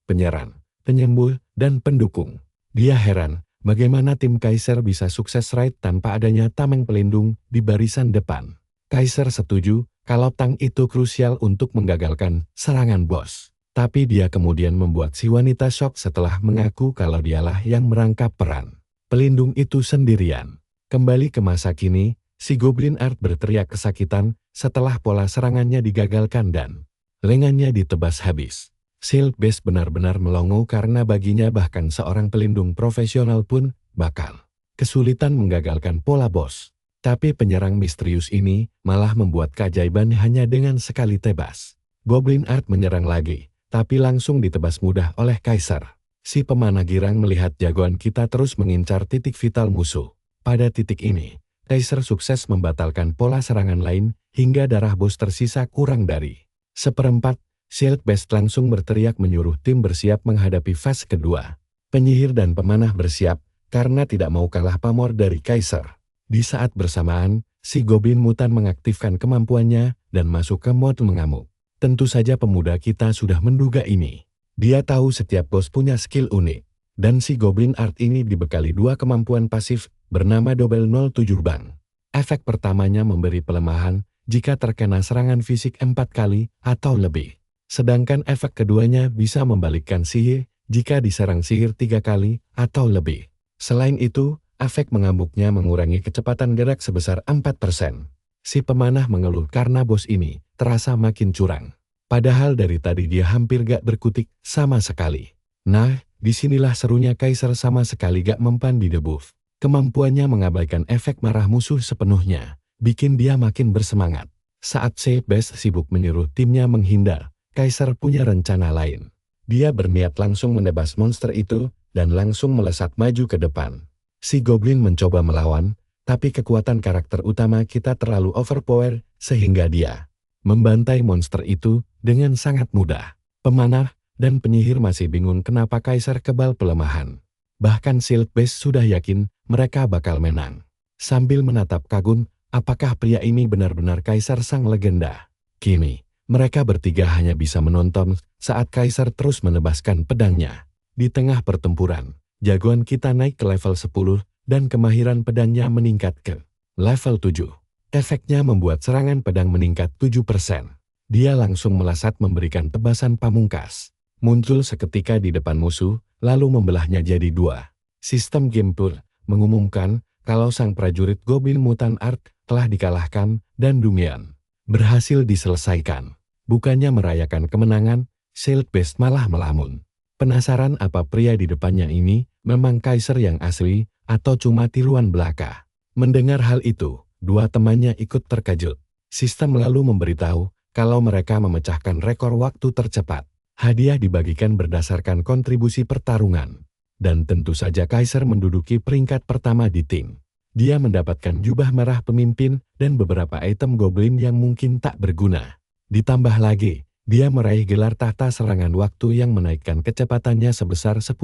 penyerang, penyembuh, dan pendukung. Dia heran bagaimana tim Kaiser bisa sukses raid tanpa adanya tameng pelindung di barisan depan. Kaiser setuju kalau Tang itu krusial untuk menggagalkan serangan bos. Tapi dia kemudian membuat si wanita shock setelah mengaku kalau dialah yang merangkap peran pelindung itu sendirian. Kembali ke masa kini, si Goblin Art berteriak kesakitan setelah pola serangannya digagalkan dan lengannya ditebas habis. Silk Beast benar-benar melongo karena baginya bahkan seorang pelindung profesional pun bakal kesulitan menggagalkan pola bos. Tapi penyerang misterius ini malah membuat keajaiban hanya dengan sekali tebas. Goblin Art menyerang lagi, tapi langsung ditebas mudah oleh Kaiser. Si pemanah girang melihat jagoan kita terus mengincar titik vital musuh. Pada titik ini, Kaiser sukses membatalkan pola serangan lain hingga darah bos tersisa kurang dari seperempat. Silk Beast langsung berteriak menyuruh tim bersiap menghadapi fase kedua. Penyihir dan pemanah bersiap karena tidak mau kalah pamor dari Kaiser. Di saat bersamaan, si Goblin Mutan mengaktifkan kemampuannya dan masuk ke mode mengamuk. Tentu saja pemuda kita sudah menduga ini. Dia tahu setiap bos punya skill unik, dan si Goblin Art ini dibekali dua kemampuan pasif bernama Double 07 Bang. Efek pertamanya memberi pelemahan jika terkena serangan fisik 4 kali atau lebih. Sedangkan efek keduanya bisa membalikkan sihir jika diserang sihir 3 kali atau lebih. Selain itu, efek mengamuknya mengurangi kecepatan gerak sebesar 4%. Si pemanah mengeluh karena bos ini terasa makin curang. Padahal dari tadi dia hampir gak berkutik sama sekali. Nah, disinilah serunya Kaiser sama sekali gak mempan di debuff. Kemampuannya mengabaikan efek marah musuh sepenuhnya, bikin dia makin bersemangat. Saat Silk Beast sibuk menyuruh timnya menghindar, Kaiser punya rencana lain. Dia berniat langsung menebas monster itu, dan langsung melesat maju ke depan. Si Goblin mencoba melawan, tapi kekuatan karakter utama kita terlalu overpower, sehingga dia membantai monster itu dengan sangat mudah. Pemanah dan penyihir masih bingung kenapa Kaiser kebal pelemahan. Bahkan Silk Beast sudah yakin mereka bakal menang. Sambil menatap kagum, apakah pria ini benar-benar Kaiser sang legenda? Kini, mereka bertiga hanya bisa menonton saat Kaiser terus menebaskan pedangnya. Di tengah pertempuran, jagoan kita naik ke level 10 dan kemahiran pedangnya meningkat ke level 7. Efeknya membuat serangan pedang meningkat 7%. Dia langsung melesat memberikan tebasan pamungkas. Muncul seketika di depan musuh, lalu membelahnya jadi 2. Sistem game tour mengumumkan kalau sang prajurit Goblin Mutant Art telah dikalahkan dan Dungeon berhasil diselesaikan. Bukannya merayakan kemenangan, Silk Beast malah melamun. Penasaran apa pria di depannya ini memang Kaiser yang asli atau cuma tiruan belaka. Mendengar hal itu, dua temannya ikut terkejut. Sistem lalu memberitahu kalau mereka memecahkan rekor waktu tercepat. Hadiah dibagikan berdasarkan kontribusi pertarungan. Dan tentu saja Kaiser menduduki peringkat pertama di tim. Dia mendapatkan jubah merah pemimpin dan beberapa item goblin yang mungkin tak berguna. Ditambah lagi, dia meraih gelar tahta serangan waktu yang menaikkan kecepatannya sebesar 10%.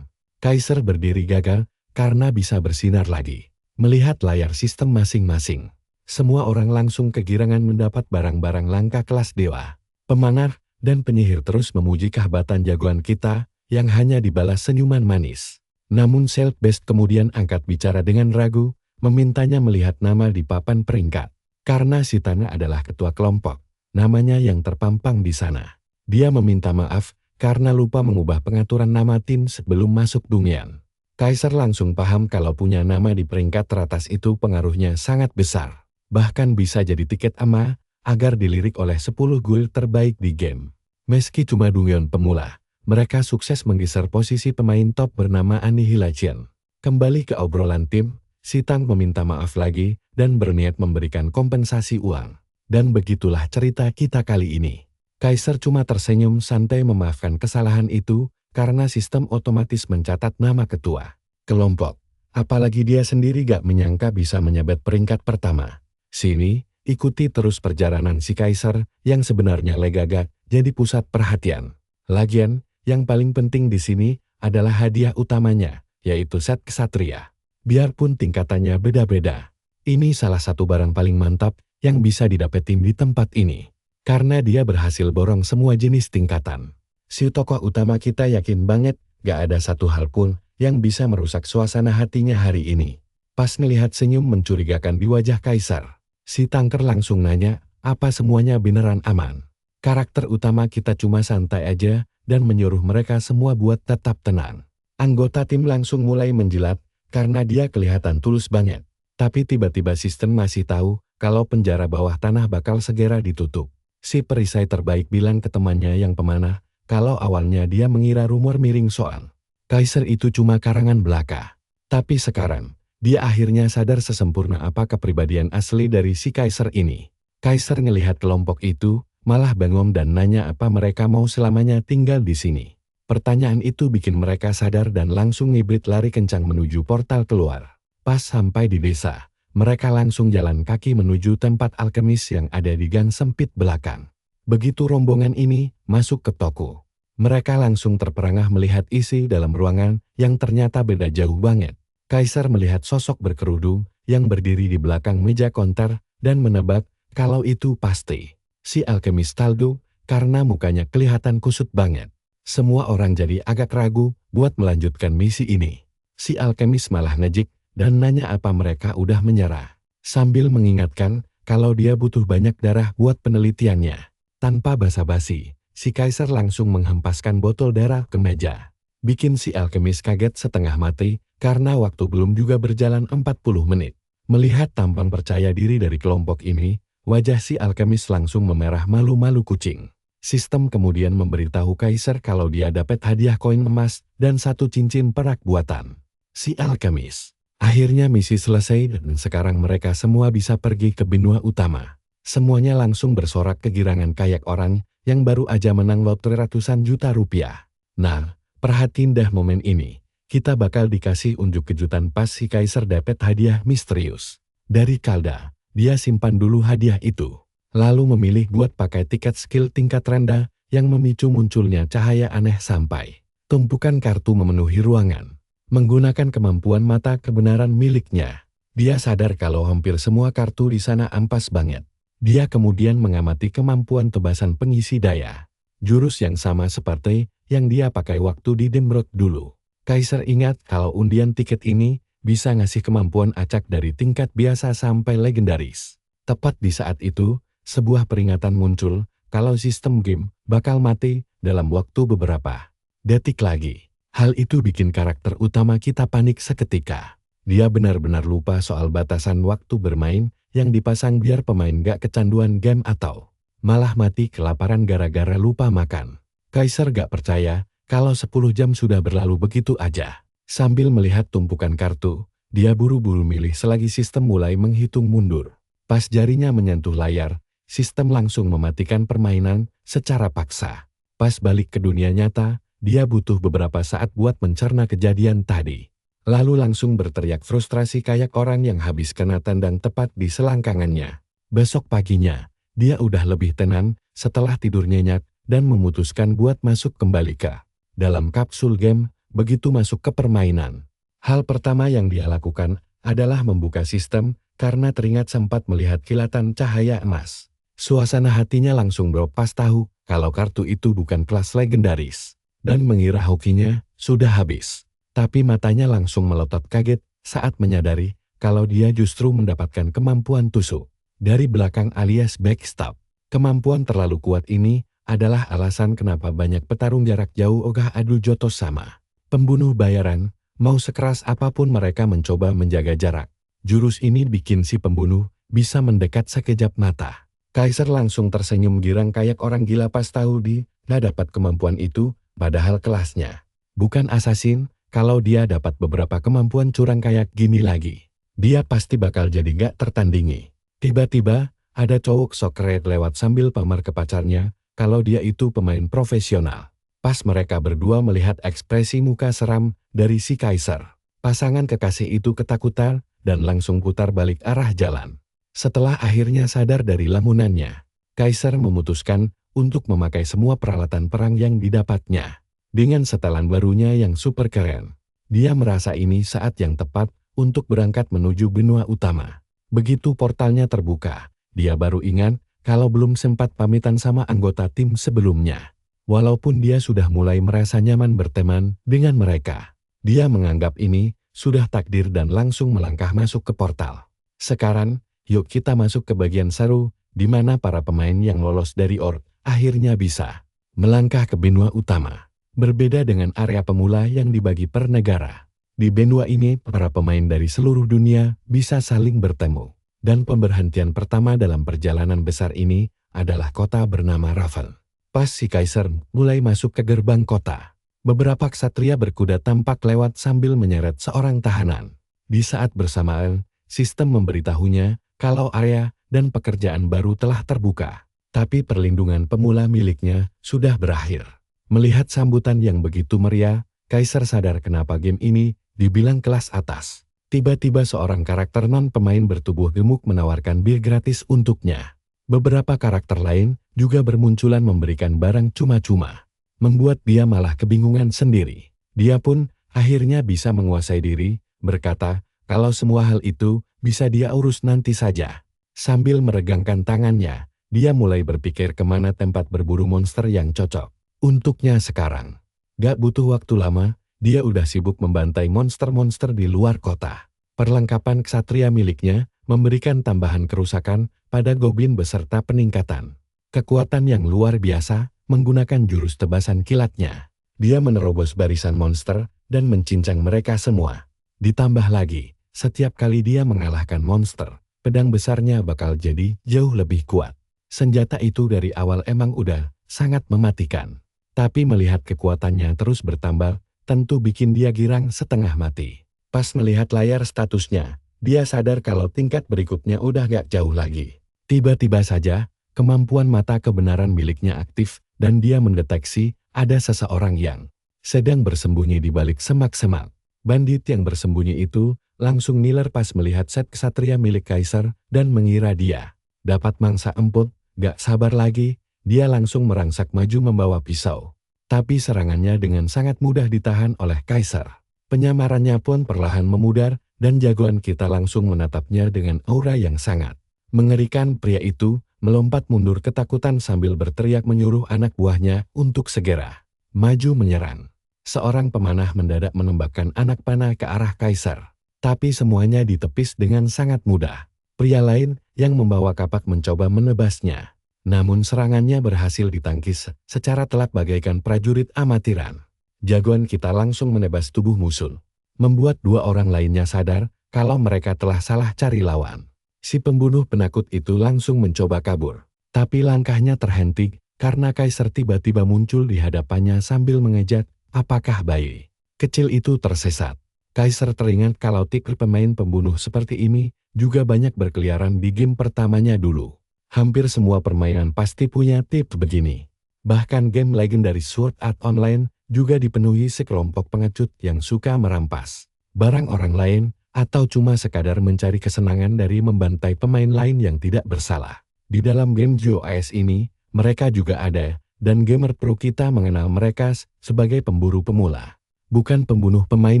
Kaiser berdiri gagah karena bisa bersinar lagi. Melihat layar sistem masing-masing, semua orang langsung kegirangan mendapat barang-barang langka kelas dewa. Pemanah dan penyihir terus memuji kehebatan jagoan kita yang hanya dibalas senyuman manis. Namun Silk Beast kemudian angkat bicara dengan ragu, memintanya melihat nama di papan peringkat. Karena si Tana adalah ketua kelompok, namanya yang terpampang di sana. Dia meminta maaf karena lupa mengubah pengaturan nama tim sebelum masuk Dungeon. Kaiser langsung paham kalau punya nama di peringkat teratas itu pengaruhnya sangat besar. bahkan bisa jadi tiket ama agar dilirik oleh 10 guild terbaik di game. Meski cuma Dongyeon pemula, mereka sukses menggeser posisi pemain top bernama Annihilation. Kembali ke obrolan tim, si Tang meminta maaf lagi dan berniat memberikan kompensasi uang. Dan begitulah cerita kita kali ini. Kaiser cuma tersenyum santai memaafkan kesalahan itu karena sistem otomatis mencatat nama ketua kelompok. Apalagi dia sendiri gak menyangka bisa menyabet peringkat pertama. Sini, ikuti terus perjalanan si Kaiser yang sebenarnya legagak jadi pusat perhatian. Lagian, yang paling penting di sini adalah hadiah utamanya, yaitu set kesatria. Biarpun tingkatannya beda-beda, ini salah satu barang paling mantap yang bisa didapetin di tempat ini. Karena dia berhasil borong semua jenis tingkatan. Si tokoh utama kita yakin banget gak ada satu hal pun yang bisa merusak suasana hatinya hari ini. Pas ngelihat senyum mencurigakan di wajah Kaisar, si Tangker langsung nanya, apa semuanya beneran aman? Karakter utama kita cuma santai aja dan menyuruh mereka semua buat tetap tenang. Anggota tim langsung mulai menjilat karena dia kelihatan tulus banget. Tapi tiba-tiba sistem masih tahu kalau penjara bawah tanah bakal segera ditutup. Si perisai terbaik bilang ke temannya yang pemanah, kalau awalnya dia mengira rumor miring soal Kaiser itu cuma karangan belaka. Tapi sekarang, dia akhirnya sadar sesempurna apa kepribadian asli dari si Kaiser ini. Kaiser ngelihat kelompok itu, malah bengong dan nanya apa mereka mau selamanya tinggal di sini. Pertanyaan itu bikin mereka sadar dan langsung ngibrit lari kencang menuju portal keluar. Pas sampai di desa, mereka langsung jalan kaki menuju tempat alkemis yang ada di gang sempit belakang. Begitu rombongan ini masuk ke toko, mereka langsung terperangah melihat isi dalam ruangan yang ternyata beda jauh banget. Kaiser melihat sosok berkerudung yang berdiri di belakang meja konter dan menebak kalau itu pasti si alkemis Taldo karena mukanya kelihatan kusut banget. Semua orang jadi agak ragu buat melanjutkan misi ini. Si alkemis malah ngejik dan nanya apa mereka udah menyerah, sambil mengingatkan kalau dia butuh banyak darah buat penelitiannya. Tanpa basa-basi, si Kaiser langsung menghempaskan botol darah ke meja. Bikin si alkemis kaget setengah mati, karena waktu belum juga berjalan 40 menit. Melihat tampang percaya diri dari kelompok ini, wajah si alkemis langsung memerah malu-malu kucing. Sistem kemudian memberitahu Kaiser kalau dia dapat hadiah koin emas dan satu cincin perak buatan si alkemis. Akhirnya misi selesai dan sekarang mereka semua bisa pergi ke benua utama. Semuanya langsung bersorak kegirangan kayak orang yang baru aja menang lotre ratusan juta rupiah. Nah, perhatiin dah momen ini. Kita bakal dikasih unjuk kejutan pas si Kaiser dapat hadiah misterius dari Kalda. Dia simpan dulu hadiah itu, lalu memilih buat pakai tiket skill tingkat rendah yang memicu munculnya cahaya aneh sampai tumpukan kartu memenuhi ruangan. Menggunakan kemampuan mata kebenaran miliknya, dia sadar kalau hampir semua kartu di sana ampas banget. Dia kemudian mengamati kemampuan tebasan pengisi daya, jurus yang sama seperti yang dia pakai waktu di Demrock dulu. Kaiser ingat kalau undian tiket ini bisa ngasih kemampuan acak dari tingkat biasa sampai legendaris. Tepat di saat itu, sebuah peringatan muncul kalau sistem game bakal mati dalam waktu beberapa detik lagi. Hal itu bikin karakter utama kita panik seketika. Dia benar-benar lupa soal batasan waktu bermain yang dipasang biar pemain gak kecanduan game atau malah mati kelaparan gara-gara lupa makan. Kaiser gak percaya kalau 10 jam sudah berlalu begitu aja. Sambil melihat tumpukan kartu, dia buru-buru milih selagi sistem mulai menghitung mundur. Pas jarinya menyentuh layar, sistem langsung mematikan permainan secara paksa. Pas balik ke dunia nyata, dia butuh beberapa saat buat mencerna kejadian tadi. Lalu langsung berteriak frustrasi kayak orang yang habis kena tendang tepat di selangkangannya. Besok paginya, dia udah lebih tenang setelah tidur nyenyak dan memutuskan buat masuk kembali ke dalam kapsul game. Begitu masuk ke permainan, hal pertama yang dia lakukan adalah membuka sistem karena teringat sempat melihat kilatan cahaya emas. Suasana hatinya langsung drop pas tahu kalau kartu itu bukan kelas legendaris. Dan mengira hokinya sudah habis. Tapi matanya langsung melotot kaget saat menyadari kalau dia justru mendapatkan kemampuan tusuk dari belakang alias backstab. Kemampuan terlalu kuat ini adalah alasan kenapa banyak petarung jarak jauh ogah adu jotos sama pembunuh bayaran, mau sekeras apapun mereka mencoba menjaga jarak. Jurus ini bikin si pembunuh bisa mendekat sekejap mata. Kaiser langsung tersenyum girang kayak orang gila pas tahu dia dapat kemampuan itu, padahal kelasnya bukan asasin. Kalau dia dapat beberapa kemampuan curang kayak gini lagi, dia pasti bakal jadi gak tertandingi. Tiba-tiba, ada cowok sok keren lewat sambil pamer ke pacarnya, kalau dia itu pemain profesional. Pas mereka berdua melihat ekspresi muka seram dari si Kaiser, pasangan kekasih itu ketakutan dan langsung putar balik arah jalan. Setelah akhirnya sadar dari lamunannya, Kaiser memutuskan untuk memakai semua peralatan perang yang didapatnya. Dengan setelan barunya yang super keren, dia merasa ini saat yang tepat untuk berangkat menuju benua utama. Begitu portalnya terbuka, dia baru ingat kalau belum sempat pamitan sama anggota tim sebelumnya. Walaupun dia sudah mulai merasa nyaman berteman dengan mereka, dia menganggap ini sudah takdir dan langsung melangkah masuk ke portal. Sekarang, yuk kita masuk ke bagian seru, di mana para pemain yang lolos dari Orc akhirnya bisa melangkah ke benua utama. Berbeda dengan area pemula yang dibagi per negara. Di benua ini, para pemain dari seluruh dunia bisa saling bertemu. Dan pemberhentian pertama dalam perjalanan besar ini adalah kota bernama Ravel. Pas si Kaiser mulai masuk ke gerbang kota, beberapa ksatria berkuda tampak lewat sambil menyeret seorang tahanan. Di saat bersamaan, sistem memberitahunya kalau area dan pekerjaan baru telah terbuka. Tapi perlindungan pemula miliknya sudah berakhir. Melihat sambutan yang begitu meriah, Kaiser sadar kenapa game ini dibilang kelas atas. Tiba-tiba seorang karakter non-pemain bertubuh gemuk menawarkan bir gratis untuknya. Beberapa karakter lain juga bermunculan memberikan barang cuma-cuma. Membuat dia malah kebingungan sendiri. Dia pun akhirnya bisa menguasai diri, berkata kalau semua hal itu bisa dia urus nanti saja. Sambil meregangkan tangannya, dia mulai berpikir kemana tempat berburu monster yang cocok untuknya sekarang. Gak butuh waktu lama, dia udah sibuk membantai monster-monster di luar kota. Perlengkapan ksatria miliknya memberikan tambahan kerusakan pada goblin beserta peningkatan kekuatan yang luar biasa menggunakan jurus tebasan kilatnya. Dia menerobos barisan monster dan mencincang mereka semua. Ditambah lagi, setiap kali dia mengalahkan monster, pedang besarnya bakal jadi jauh lebih kuat. Senjata itu dari awal emang udah sangat mematikan. Tapi melihat kekuatannya terus bertambah, tentu bikin dia girang setengah mati. Pas melihat layar statusnya, dia sadar kalau tingkat berikutnya udah gak jauh lagi. Tiba-tiba saja, kemampuan mata kebenaran miliknya aktif, dan dia mendeteksi ada seseorang yang sedang bersembunyi di balik semak-semak. Bandit yang bersembunyi itu langsung ngiler pas melihat set ksatria milik Kaiser dan mengira dia dapat mangsa empuk. Gak sabar lagi, dia langsung merangsak maju membawa pisau. Tapi serangannya dengan sangat mudah ditahan oleh Kaiser. Penyamarannya pun perlahan memudar dan jagoan kita langsung menatapnya dengan aura yang sangat mengerikan. Pria itu melompat mundur ketakutan sambil berteriak menyuruh anak buahnya untuk segera maju menyerang. Seorang pemanah mendadak menembakkan anak panah ke arah Kaiser. Tapi semuanya ditepis dengan sangat mudah. Pria lain yang membawa kapak mencoba menebasnya. Namun serangannya berhasil ditangkis secara telak bagaikan prajurit amatiran. Jagoan kita langsung menebas tubuh musuh, membuat dua orang lainnya sadar kalau mereka telah salah cari lawan. Si pembunuh penakut itu langsung mencoba kabur, tapi langkahnya terhenti karena Kaiser tiba-tiba muncul di hadapannya sambil mengejek, apakah bayi kecil itu tersesat. Kaiser teringat kalau tipe pemain pembunuh seperti ini juga banyak berkeliaran di game pertamanya dulu. Hampir semua permainan pasti punya tipe begini. Bahkan game legendaris Sword Art Online juga dipenuhi sekelompok pengecut yang suka merampas barang orang lain atau cuma sekadar mencari kesenangan dari membantai pemain lain yang tidak bersalah. Di dalam game JOAS ini, mereka juga ada, dan gamer pro kita mengenal mereka sebagai pemburu pemula. Bukan pembunuh pemain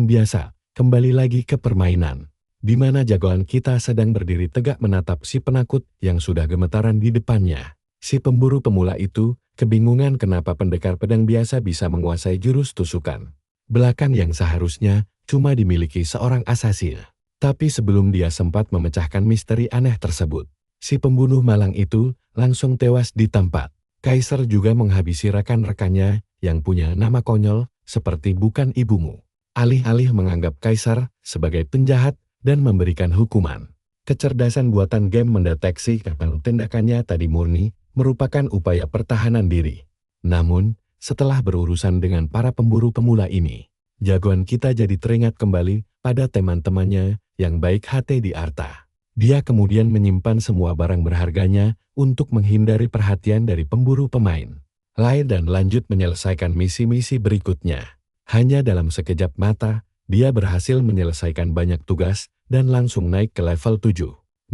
biasa. Kembali lagi ke permainan, di mana jagoan kita sedang berdiri tegak menatap si penakut yang sudah gemetaran di depannya. Si pemburu pemula itu kebingungan kenapa pendekar pedang biasa bisa menguasai jurus tusukan belakang yang seharusnya cuma dimiliki seorang asasin. Tapi sebelum dia sempat memecahkan misteri aneh tersebut, si pembunuh malang itu langsung tewas di tempat. Kaiser juga menghabisi rekan-rekannya yang punya nama konyol seperti bukan ibumu. Alih-alih menganggap Kaiser sebagai penjahat dan memberikan hukuman, Kecerdasan buatan game mendeteksi kalau tindakannya tadi murni merupakan upaya pertahanan diri. Namun, setelah berurusan dengan para pemburu pemula ini, jagoan kita jadi teringat kembali pada teman-temannya yang baik hati di Arta. Dia kemudian menyimpan semua barang berharganya untuk menghindari perhatian dari pemburu pemain lain dan lanjut menyelesaikan misi-misi berikutnya. Hanya dalam sekejap mata, dia berhasil menyelesaikan banyak tugas dan langsung naik ke level 17,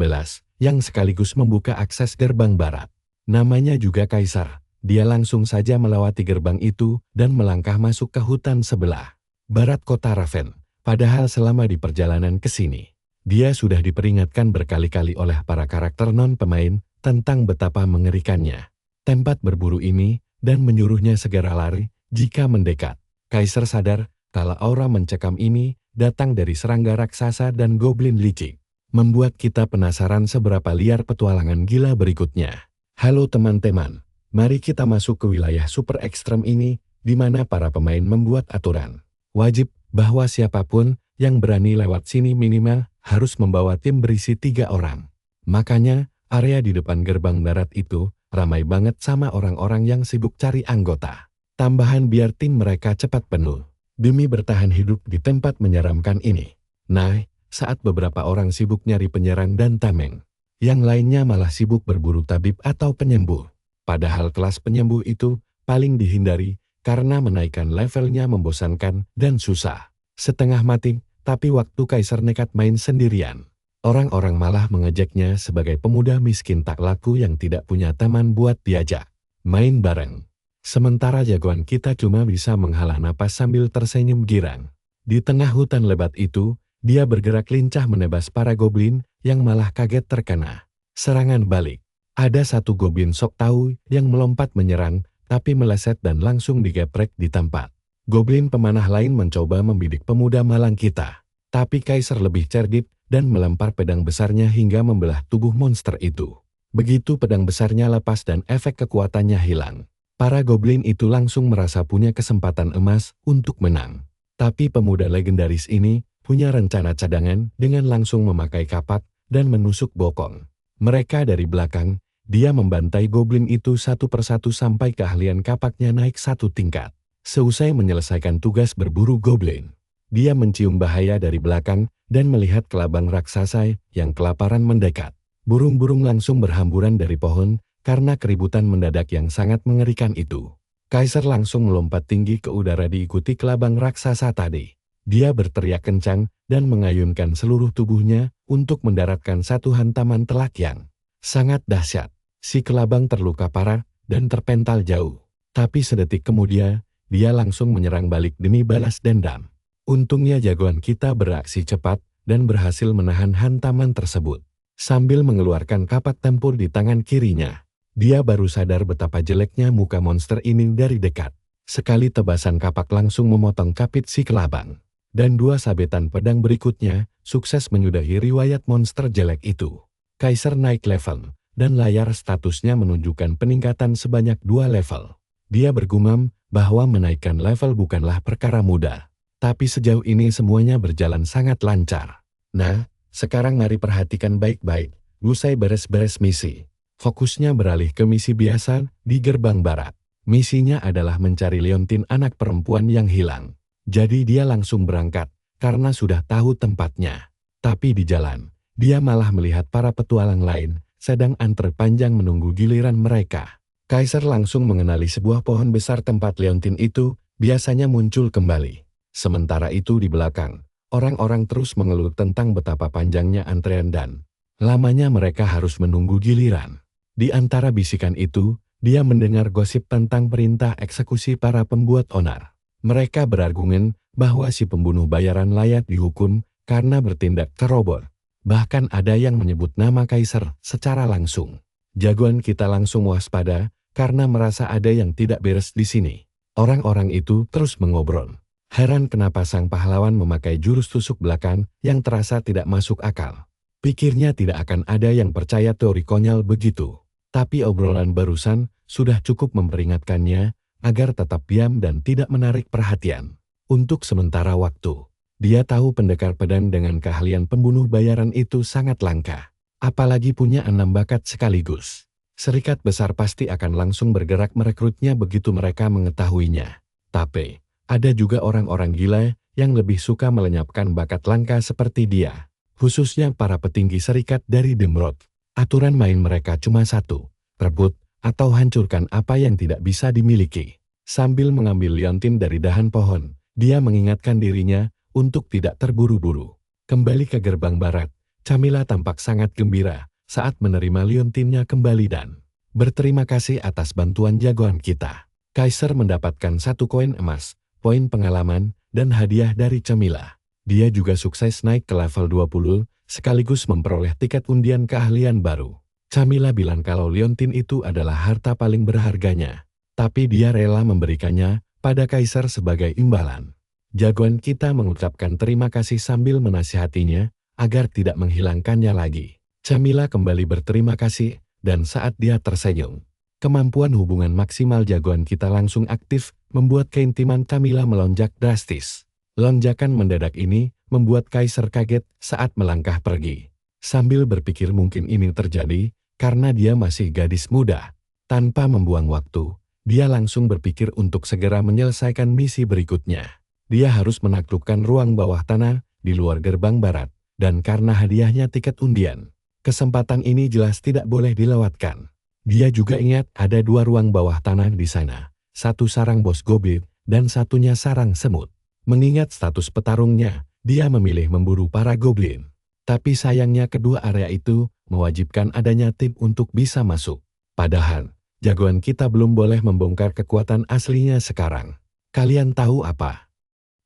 yang sekaligus membuka akses gerbang barat. Namanya juga Kaisar. Dia langsung saja melewati gerbang itu dan melangkah masuk ke hutan sebelah barat kota Raven. Padahal selama di perjalanan ke sini, dia sudah diperingatkan berkali-kali oleh para karakter non-pemain tentang betapa mengerikannya tempat berburu ini dan menyuruhnya segera lari jika mendekat. Kaisar sadar kalau aura mencekam ini datang dari serangga raksasa dan goblin licik, membuat kita penasaran seberapa liar petualangan gila berikutnya. Halo teman-teman, mari kita masuk ke wilayah super ekstrem ini, di mana para pemain membuat aturan wajib bahwa siapapun yang berani lewat sini minimal harus membawa tim berisi 3 orang. Makanya, area di depan gerbang darat itu ramai banget sama orang-orang yang sibuk cari anggota tambahan biar tim mereka cepat penuh demi bertahan hidup di tempat menyeramkan ini. Nah, saat beberapa orang sibuk nyari penyerang dan tameng, yang lainnya malah sibuk berburu tabib atau penyembuh. Padahal kelas penyembuh itu paling dihindari karena menaikkan levelnya membosankan dan susah. Setengah mati, tapi waktu Kaisar nekat main sendirian, orang-orang malah mengejeknya sebagai pemuda miskin tak laku yang tidak punya teman buat diajak main bareng. Sementara jagoan kita cuma bisa menghela napas sambil tersenyum girang. Di tengah hutan lebat itu, dia bergerak lincah menebas para goblin yang malah kaget terkena serangan balik. Ada satu goblin sok tahu yang melompat menyerang, tapi meleset dan langsung digeprek di tempat. Goblin pemanah lain mencoba membidik pemuda malang kita, tapi Kaisar lebih cerdik dan melempar pedang besarnya hingga membelah tubuh monster itu. Begitu pedang besarnya lepas dan efek kekuatannya hilang, para goblin itu langsung merasa punya kesempatan emas untuk menang. Tapi pemuda legendaris ini punya rencana cadangan dengan langsung memakai kapak dan menusuk bokong mereka dari belakang. Dia membantai goblin itu satu persatu sampai keahlian kapaknya naik 1 tingkat. Seusai menyelesaikan tugas berburu goblin, dia mencium bahaya dari belakang dan melihat kelabang raksasa yang kelaparan mendekat. Burung-burung langsung berhamburan dari pohon karena keributan mendadak yang sangat mengerikan itu. Kaisar langsung melompat tinggi ke udara diikuti kelabang raksasa tadi. Dia berteriak kencang dan mengayunkan seluruh tubuhnya untuk mendaratkan satu hantaman telak yang sangat dahsyat. Si kelabang terluka parah dan terpental jauh. Tapi sedetik kemudian, dia langsung menyerang balik demi balas dendam. Untungnya jagoan kita beraksi cepat dan berhasil menahan hantaman tersebut. Sambil mengeluarkan kapak tempur di tangan kirinya, dia baru sadar betapa jeleknya muka monster ini dari dekat. Sekali tebasan kapak langsung memotong kapit si kelabang. Dan 2 sabetan pedang berikutnya sukses menyudahi riwayat monster jelek itu. Kaisar naik level, dan layar statusnya menunjukkan peningkatan sebanyak 2 level. Dia bergumam bahwa menaikkan level bukanlah perkara mudah. Tapi sejauh ini semuanya berjalan sangat lancar. Nah, sekarang mari perhatikan baik-baik. Usai beres-beres misi, fokusnya beralih ke misi biasa di gerbang barat. Misinya adalah mencari Leontin, anak perempuan yang hilang. Jadi dia langsung berangkat karena sudah tahu tempatnya. Tapi di jalan, dia malah melihat para petualang lain sedang antre panjang menunggu giliran mereka. Kaisar langsung mengenali sebuah pohon besar tempat Leontin itu biasanya muncul kembali. Sementara itu di belakang, orang-orang terus mengeluh tentang betapa panjangnya antrean dan lamanya mereka harus menunggu giliran. Di antara bisikan itu, dia mendengar gosip tentang perintah eksekusi para pembuat onar. Mereka berargumen bahwa si pembunuh bayaran layak dihukum karena bertindak terobor. Bahkan ada yang menyebut nama Kaisar secara langsung. Jagoan kita langsung waspada karena merasa ada yang tidak beres di sini. Orang-orang itu terus mengobrol. Heran kenapa sang pahlawan memakai jurus tusuk belakang yang terasa tidak masuk akal. Pikirnya tidak akan ada yang percaya teori konyol begitu. Tapi obrolan barusan sudah cukup memperingatkannya agar tetap diam dan tidak menarik perhatian. Untuk sementara waktu, Dia tahu pendekar pedang dengan keahlian pembunuh bayaran itu sangat langka. Apalagi punya 6 bakat sekaligus. Serikat besar pasti akan langsung bergerak merekrutnya begitu mereka mengetahuinya. Tapi, ada juga orang-orang gila yang lebih suka melenyapkan bakat langka seperti dia. Khususnya para petinggi serikat dari Dimrod. Aturan main mereka cuma satu, rebut atau hancurkan apa yang tidak bisa dimiliki. Sambil mengambil liontin dari dahan pohon, dia mengingatkan dirinya untuk tidak terburu-buru. Kembali ke gerbang barat, Camilla tampak sangat gembira saat menerima liontinnya kembali dan berterima kasih atas bantuan jagoan kita. Kaiser mendapatkan 1 koin emas, poin pengalaman, dan hadiah dari Camilla. Dia juga sukses naik ke level 20, sekaligus memperoleh tiket undian keahlian baru. Camilla bilang kalau liontin itu adalah harta paling berharganya, tapi dia rela memberikannya pada Kaiser sebagai imbalan. Jagoan kita mengucapkan terima kasih sambil menasihatinya agar tidak menghilangkannya lagi. Camilla kembali berterima kasih, dan saat dia tersenyum, kemampuan hubungan maksimal jagoan kita langsung aktif, membuat keintiman Camilla melonjak drastis. Lonjakan mendadak ini membuat Kaiser kaget saat melangkah pergi. Sambil berpikir mungkin ini terjadi karena dia masih gadis muda. Tanpa membuang waktu, dia langsung berpikir untuk segera menyelesaikan misi berikutnya. Dia harus menaklukkan ruang bawah tanah di luar gerbang barat, dan karena hadiahnya tiket undian, kesempatan ini jelas tidak boleh dilewatkan. Dia juga ingat ada 2 ruang bawah tanah di sana, 1 sarang bos goblin dan satunya sarang semut. Mengingat status petarungnya, dia memilih memburu para goblin. Tapi sayangnya kedua area itu mewajibkan adanya tim untuk bisa masuk. Padahal, jagoan kita belum boleh membongkar kekuatan aslinya sekarang. Kalian tahu apa?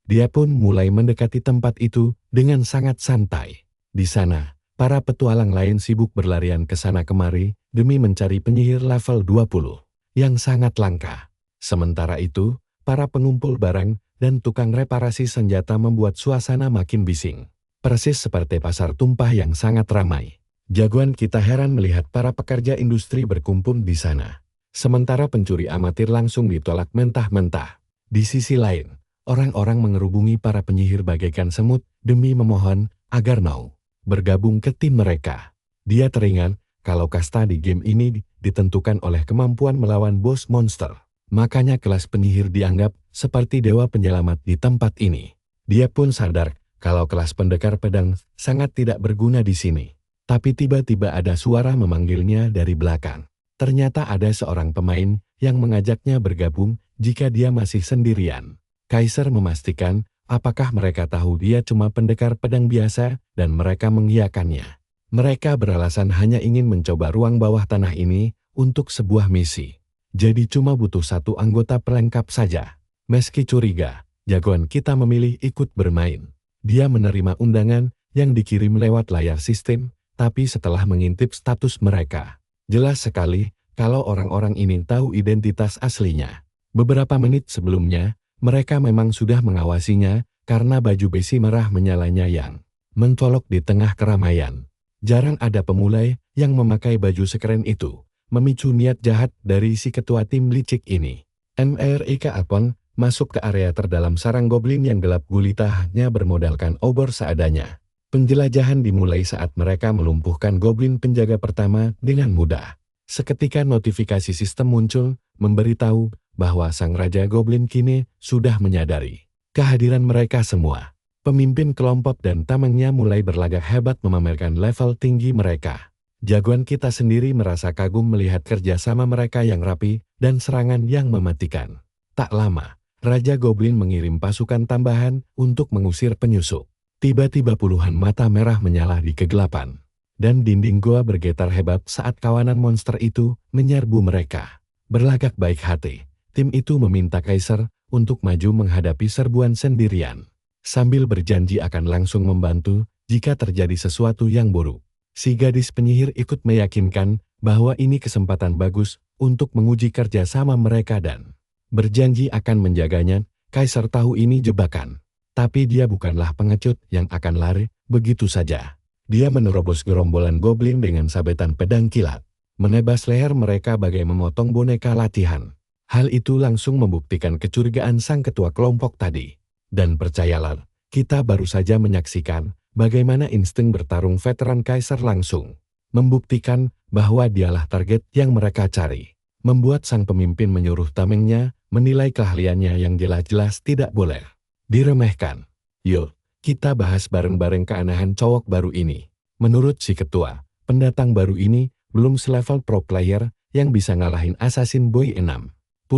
Dia pun mulai mendekati tempat itu dengan sangat santai. Di sana, para petualang lain sibuk berlarian ke sana kemari demi mencari penyihir level 20 yang sangat langka. Sementara itu, para pengumpul barang dan tukang reparasi senjata membuat suasana makin bising. Persis seperti pasar tumpah yang sangat ramai. Jagoan kita heran melihat para pekerja industri berkumpul di sana. Sementara pencuri amatir langsung ditolak mentah-mentah. Di sisi lain, orang-orang mengerubungi para penyihir bagaikan semut demi memohon agar mau bergabung ke tim mereka. Dia teringat kalau kasta di game ini ditentukan oleh kemampuan melawan bos monster. Makanya kelas penyihir dianggap seperti dewa penyelamat di tempat ini. Dia pun sadar kalau kelas pendekar pedang sangat tidak berguna di sini. Tapi tiba-tiba ada suara memanggilnya dari belakang. Ternyata ada seorang pemain yang mengajaknya bergabung jika dia masih sendirian. Kaiser memastikan apakah mereka tahu dia cuma pendekar pedang biasa dan mereka mengiyakannya. Mereka beralasan hanya ingin mencoba ruang bawah tanah ini untuk sebuah misi. Jadi cuma butuh 1 anggota pelengkap saja. Meski curiga, jagoan kita memilih ikut bermain. Dia menerima undangan yang dikirim lewat layar sistem, tapi setelah mengintip status mereka, jelas sekali kalau orang-orang ini tahu identitas aslinya. Beberapa menit sebelumnya, mereka memang sudah mengawasinya karena baju besi merah menyalanya yang mencolok di tengah keramaian. Jarang ada pemula yang memakai baju sekeren itu. Memicu niat jahat dari si ketua tim licik ini. Mrika Apon masuk ke area terdalam sarang goblin yang gelap gulita hanya bermodalkan obor seadanya. Penjelajahan dimulai saat mereka melumpuhkan goblin penjaga pertama dengan mudah. Seketika notifikasi sistem muncul, memberitahu bahwa sang raja goblin kini sudah menyadari kehadiran mereka semua. Pemimpin kelompok dan tamengnya mulai berlagak hebat memamerkan level tinggi mereka. Jagoan kita sendiri merasa kagum melihat kerjasama mereka yang rapi dan serangan yang mematikan. Tak lama, Raja Goblin mengirim pasukan tambahan untuk mengusir penyusup. Tiba-tiba puluhan mata merah menyala di kegelapan. Dan dinding goa bergetar hebat saat kawanan monster itu menyerbu mereka. Berlagak baik hati, tim itu meminta Kaiser untuk maju menghadapi serbuan sendirian. Sambil berjanji akan langsung membantu jika terjadi sesuatu yang buruk. Si gadis penyihir ikut meyakinkan bahwa ini kesempatan bagus untuk menguji kerjasama mereka dan berjanji akan menjaganya. Kaiser tahu ini jebakan, tapi dia bukanlah pengecut yang akan lari begitu saja. Dia menerobos gerombolan goblin dengan sabetan pedang kilat, menebas leher mereka bagai memotong boneka latihan. Hal itu langsung membuktikan kecurigaan sang ketua kelompok tadi. Dan percayalah, Kita baru saja menyaksikan bagaimana insting bertarung veteran Kaiser langsung membuktikan bahwa dialah target yang mereka cari. Membuat sang pemimpin menyuruh tamengnya menilai keahliannya yang jelas-jelas tidak boleh diremehkan. Yuk, kita bahas bareng-bareng keanehan cowok baru ini. Menurut si ketua, pendatang baru ini belum selevel pro player yang bisa ngalahin Assassin Boy 69.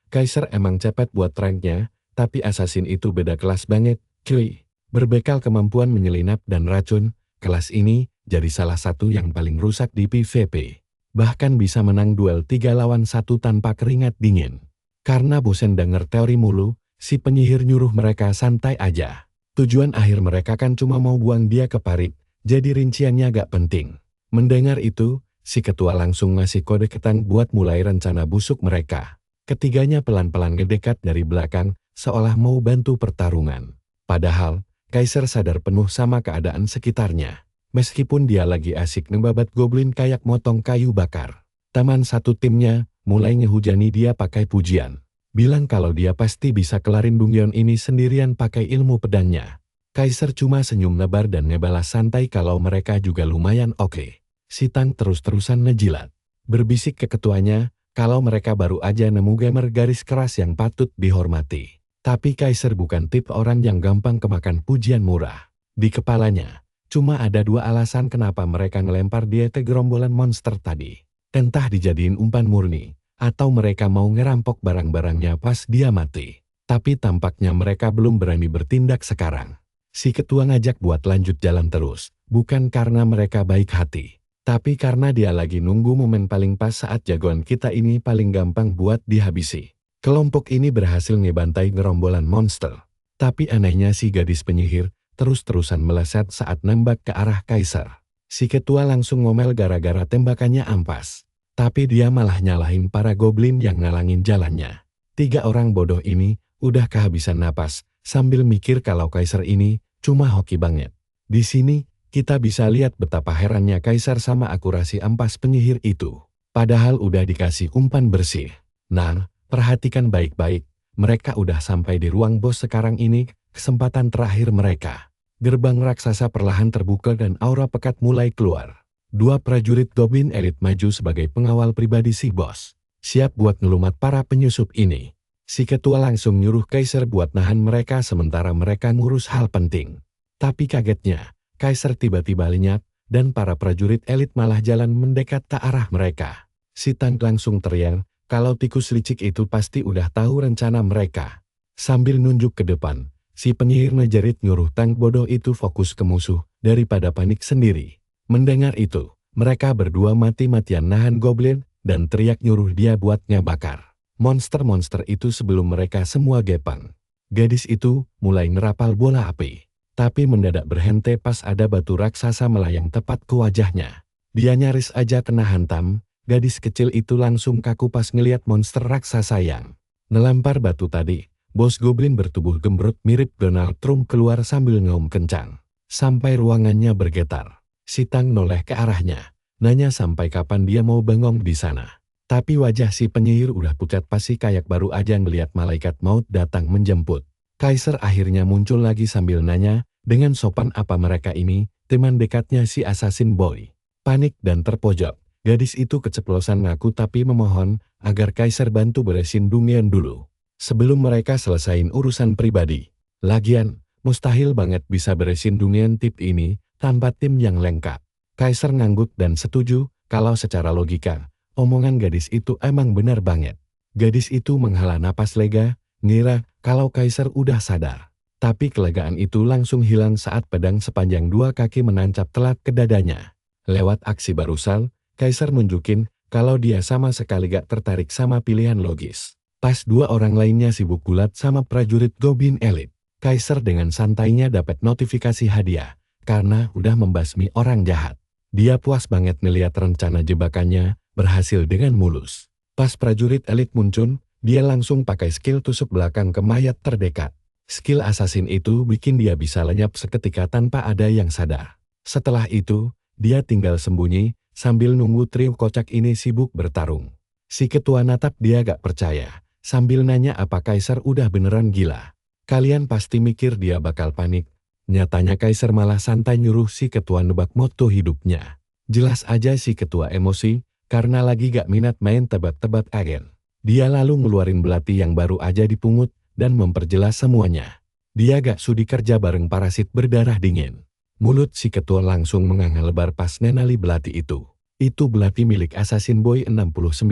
Kaiser emang cepet buat ranknya, tapi Assassin itu beda kelas banget, cuy. Berbekal kemampuan menyelinap dan racun, kelas ini jadi salah satu yang paling rusak di PvP. Bahkan bisa menang duel 3 lawan 1 tanpa keringat dingin. Karena bosen denger teori mulu, si penyihir nyuruh mereka santai aja. Tujuan akhir mereka kan cuma mau buang dia ke parit, jadi rinciannya gak penting. Mendengar itu, si ketua langsung ngasih kode ketan buat mulai rencana busuk mereka. Ketiganya pelan-pelan ngedekat dari belakang, seolah mau bantu pertarungan. Padahal, Kaiser sadar penuh sama keadaan sekitarnya. Meskipun dia lagi asik ngebabat goblin kayak motong kayu bakar. Taman satu timnya mulai ngehujani dia pakai pujian. Bilang kalau dia pasti bisa kelarin dungeon ini sendirian pakai ilmu pedangnya. Kaiser cuma senyum lebar dan ngebalas santai kalau mereka juga lumayan oke. Si Tang terus-terusan ngejilat. Berbisik ke ketuanya, kalau mereka baru aja nemu gamer garis keras yang patut dihormati. Tapi Kaiser bukan tipe orang yang gampang kemakan pujian murah. Di kepalanya, cuma ada 2 alasan kenapa mereka ngelempar dia ke gerombolan monster tadi. Entah dijadiin umpan murni, atau mereka mau ngerampok barang-barangnya pas dia mati. Tapi tampaknya mereka belum berani bertindak sekarang. Si ketua ngajak buat lanjut jalan terus, bukan karena mereka baik hati. Tapi karena dia lagi nunggu momen paling pas saat jagoan kita ini paling gampang buat dihabisi. Kelompok ini berhasil ngebantai gerombolan monster. Tapi anehnya si gadis penyihir terus-terusan meleset saat nembak ke arah Kaiser. Si ketua langsung ngomel gara-gara tembakannya ampas. Tapi dia malah nyalahin para goblin yang ngalangin jalannya. 3 orang bodoh ini udah kehabisan napas sambil mikir kalau Kaiser ini cuma hoki banget. Di sini, kita bisa lihat betapa herannya Kaiser sama akurasi ampas penyihir itu. Padahal udah dikasih umpan bersih. Nah, perhatikan baik-baik. Mereka udah sampai di ruang bos sekarang ini, kesempatan terakhir mereka. Gerbang raksasa perlahan terbuka dan aura pekat mulai keluar. 2 prajurit goblin elit maju sebagai pengawal pribadi si bos. Siap buat ngelumat para penyusup ini. Si ketua langsung nyuruh Kaiser buat nahan mereka sementara mereka ngurus hal penting. Tapi kagetnya, Kaiser tiba-tiba lenyap, dan para prajurit elit malah jalan mendekat ke arah mereka. Si Tang langsung teriak, kalau tikus licik itu pasti udah tahu rencana mereka. Sambil nunjuk ke depan, si penyihir ngejerit nyuruh Tang bodoh itu fokus ke musuh, daripada panik sendiri. Mendengar itu, mereka berdua mati-matian nahan goblin, dan teriak nyuruh dia buat ngebakar monster-monster itu sebelum mereka semua gepang. Gadis itu mulai nerapal bola api. Tapi mendadak berhenti pas ada batu raksasa melayang tepat ke wajahnya. Dia nyaris aja kena hantam, gadis kecil itu langsung kaku pas ngeliat monster raksasa yang ngelempar batu tadi. Bos goblin bertubuh gembrot mirip Donald Trump keluar sambil ngaum kencang. Sampai ruangannya bergetar. Si Tang noleh ke arahnya, nanya sampai kapan dia mau bengong di sana. Tapi wajah si penyihir udah pucat pasi kayak baru aja ngeliat malaikat maut datang menjemput. Kaiser akhirnya muncul lagi sambil nanya, dengan sopan apa mereka ini, teman dekatnya si Assassin Boy. Panik dan terpojok, gadis itu keceplosan ngaku tapi memohon agar Kaiser bantu beresin dungeon dulu. Sebelum mereka selesain urusan pribadi. Lagian, mustahil banget bisa beresin dungeon tip ini tanpa tim yang lengkap. Kaiser ngangguk dan setuju kalau secara logika, omongan gadis itu emang benar banget. Gadis itu menghela napas lega, ngira kalau Kaiser udah sadar. Tapi kelegaan itu langsung hilang saat pedang sepanjang 2 kaki menancap telat ke dadanya. Lewat aksi barusan, Kaiser nunjukin kalau dia sama sekali gak tertarik sama pilihan logis. Pas 2 orang lainnya sibuk gulat sama prajurit goblin elit, Kaiser dengan santainya dapat notifikasi hadiah, karena udah membasmi orang jahat. Dia puas banget melihat rencana jebakannya berhasil dengan mulus. Pas prajurit elit muncul, dia langsung pakai skill tusuk belakang ke mayat terdekat. Skill assassin itu bikin dia bisa lenyap seketika tanpa ada yang sadar. Setelah itu, dia tinggal sembunyi sambil nunggu trio kocak ini sibuk bertarung. Si ketua natap dia gak percaya, sambil nanya apa Kaiser udah beneran gila. Kalian pasti mikir dia bakal panik. Nyatanya Kaiser malah santai nyuruh si ketua nebak moto hidupnya. Jelas aja si ketua emosi, karena lagi gak minat main tebak-tebak agen. Dia lalu ngeluarin belati yang baru aja dipungut, dan memperjelas semuanya. Dia gak sudi kerja bareng parasit berdarah dingin. Mulut si ketua langsung menganga lebar pas nenali belati itu. Itu belati milik Assassin Boy 69,